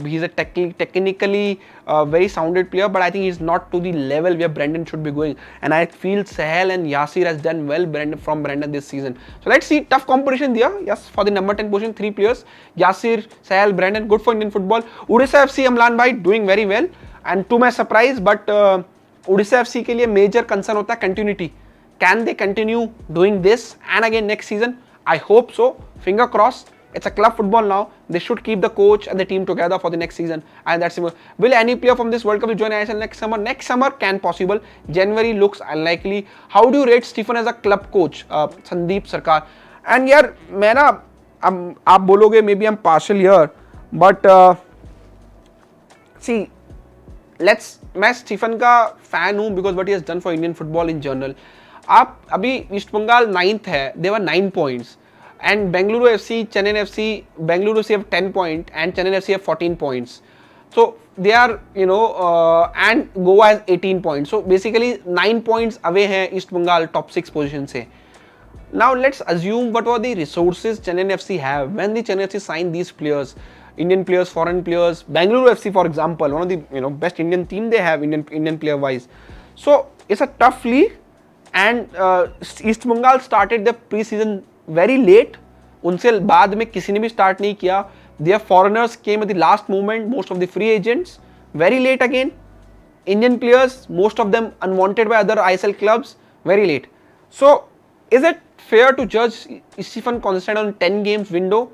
He's a technically very sounded player, but I think he's not to the level where Brandon should be going. And I feel Sahel and Yasir has done well from Brandon this season. So let's see, tough competition there. Yes, for the number 10 position, 3 players. Yasir, Sahel, Brandon, good for Indian football. Odisha FC Amlan bhai doing very well. And to my surprise, but Odisha FC के लिए major concern होता है continuity. Can they continue doing this and again next season? I hope so. Finger crossed. It's a club football now. They should keep the coach and the team together for the next season. And that's it. Will any player from this World Cup join ISL next summer? Next summer can possible. January looks unlikely. How do you rate Stephen as a club coach? Sandeep Sarkar. And यार मैं ना आप बोलोगे maybe I'm partial here, but see, मैं Stephen का fan हूँ because what he has done for Indian football in general. आप अभी ईस्ट बंगाल 9th है, they were 9 points, and Bengaluru FC, Chennai FC, Bengaluru FC have 10 points and Chennai FC have 14 points. So they are, and Goa has 18 points. So basically 9 points away है east Bengal top 6 position से. Now let's assume what were the resources Chennai FC have when the Chennai FC signed these players. Indian players, foreign players. Bengaluru FC, for example, one of the best Indian team they have Indian player wise. So it's a tough league, and East Bengal started their pre-season very late. उनसे बाद में किसी ने भी start नहीं किया. Their foreigners came at the last moment. Most of the free agents very late again. Indian players, most of them unwanted by other ISL clubs, very late. So is it fair to judge Stephen Constant on 10 games window?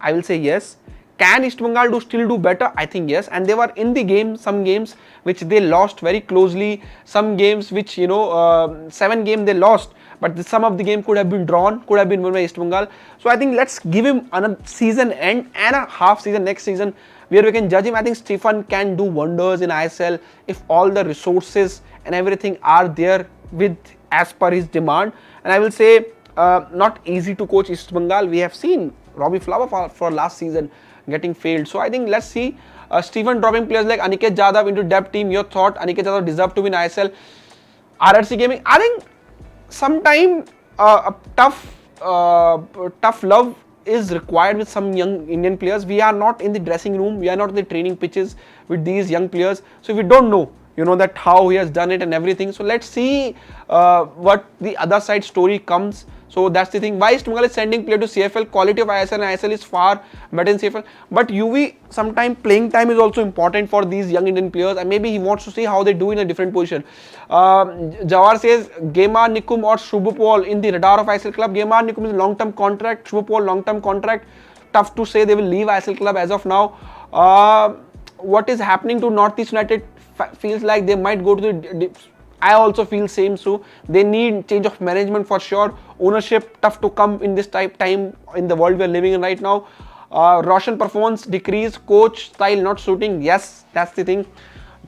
I will say yes. Can East Bengal still do better? I think yes. And they were in the game, some games which they lost very closely, some games which 7 games they lost, but some of the game could have been drawn, could have been won by East Bengal. So I think let's give him another season end and a half season next season where we can judge him. I think Stephen can do wonders in ISL if all the resources and everything are there with as per his demand. And I will say not easy to coach East Bengal. We have seen Robbie Flower for last season getting failed. So I think let's see Stephen dropping players like Aniket Jadhav into depth team. Your thought, Aniket Jadhav deserved to win ISL. RRC Gaming, I think sometime a tough love is required with some young Indian players. We are not in the dressing room, we are not in the training pitches with these young players, so we don't know that how he has done it and everything. So let's see what the other side story comes. So that's the thing. Why East Bengal is sending player to CFL? Quality of ISL and ISL is far better in CFL. But UV, sometimes playing time is also important for these young Indian players, and maybe he wants to see how they do in a different position. Jawar says Gemar Nikum or Shubhapol in the radar of ISL club. Gemar Nikum is long-term contract. Shubhapol long-term contract. Tough to say they will leave ISL club as of now. What is happening to Northeast United feels like they might go to the. I also feel same, so they need change of management for sure. Ownership tough to come in this time in the world we are living in right now. Roshan performance decrease, coach style not suiting. Yes, that's the thing.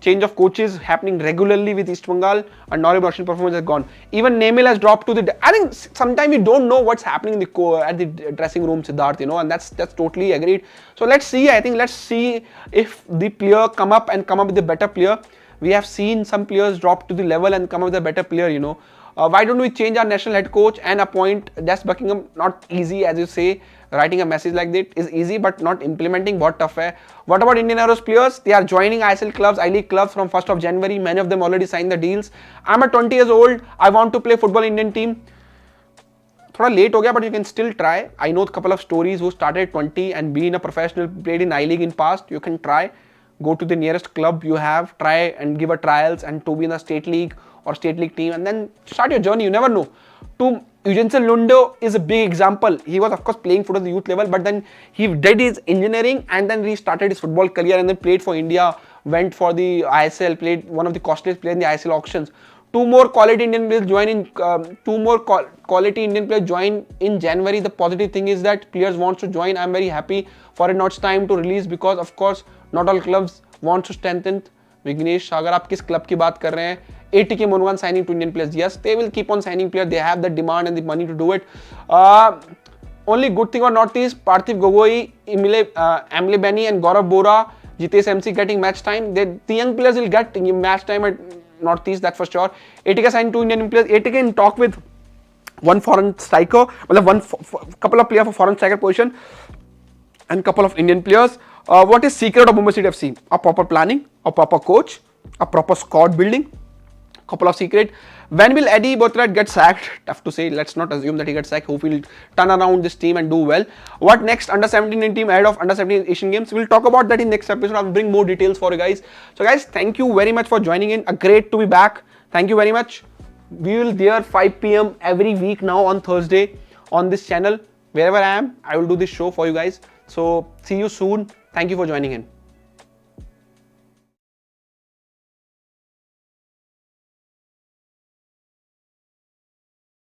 Change of coaches happening regularly with East Bengal, and Norib Roshan performance has gone. Even Nemil has dropped to the. I think sometimes we don't know what's happening in at the dressing room, Siddharth. And that's totally agreed. So let's see. I think let's see if the player come up with a better player. We have seen some players drop to the level and come up with a better player, Why don't we change our national head coach and appoint Des Buckingham? Not easy, as you say. Writing a message like that is easy, but not implementing, what tough hai. What about Indian Arrows players? They are joining ISL clubs, I-League clubs from 1st of January. Many of them already signed the deals. I'm at 20 years old. I want to play football Indian team. थोड़ा late हो गया, but you can still try. I know a couple of stories who started at 20 and being a professional, played in I-League in past. You can try. Go to the nearest club you have, try and give a trials and to be in a state league or state league team, and then start your journey. You never know. To Ujensen Lundo is a big example. He was of course playing football at the youth level, but then he did his engineering and then restarted his football career and then played for India, went for the ISL, played one of the costliest players in the ISL auctions. Two more quality Indian players join in January. The positive thing is that players want to join. I'm very happy for it. Now it's time to release because of course not all clubs want to strengthen. Vignesh, अगर आप किस club की बात कर रहे हैं? ATK Mohan Bagan signing to Indian players. Yes, they will keep on signing players. They have the demand and the money to do it. Only good thing about Northeast, Parthiv Gogoi, Emily Benny and Gaurav Bora, Jitesh MC getting match time. The young players will get match time at Northeast, that's for sure. ATK signed 2 Indian players. ATK in talk with one foreign striker, couple of players for foreign striker position and couple of Indian players. What is secret of Mumbai City FC? A proper planning, a proper coach, a proper squad building, couple of secret. When will Eddie Bothrat get sacked? Tough to say. Let's not assume that he gets sacked. Hope he'll turn around this team and do well. What next? Under 17 team ahead of under 17 Asian Games. We'll talk about that in next episode. I'll bring more details for you guys. So guys, thank you very much for joining in. Great to be back. Thank you very much. We will there 5 p.m. every week now on Thursday on this channel. Wherever I am, I will do this show for you guys. So see you soon. Thank you for joining in.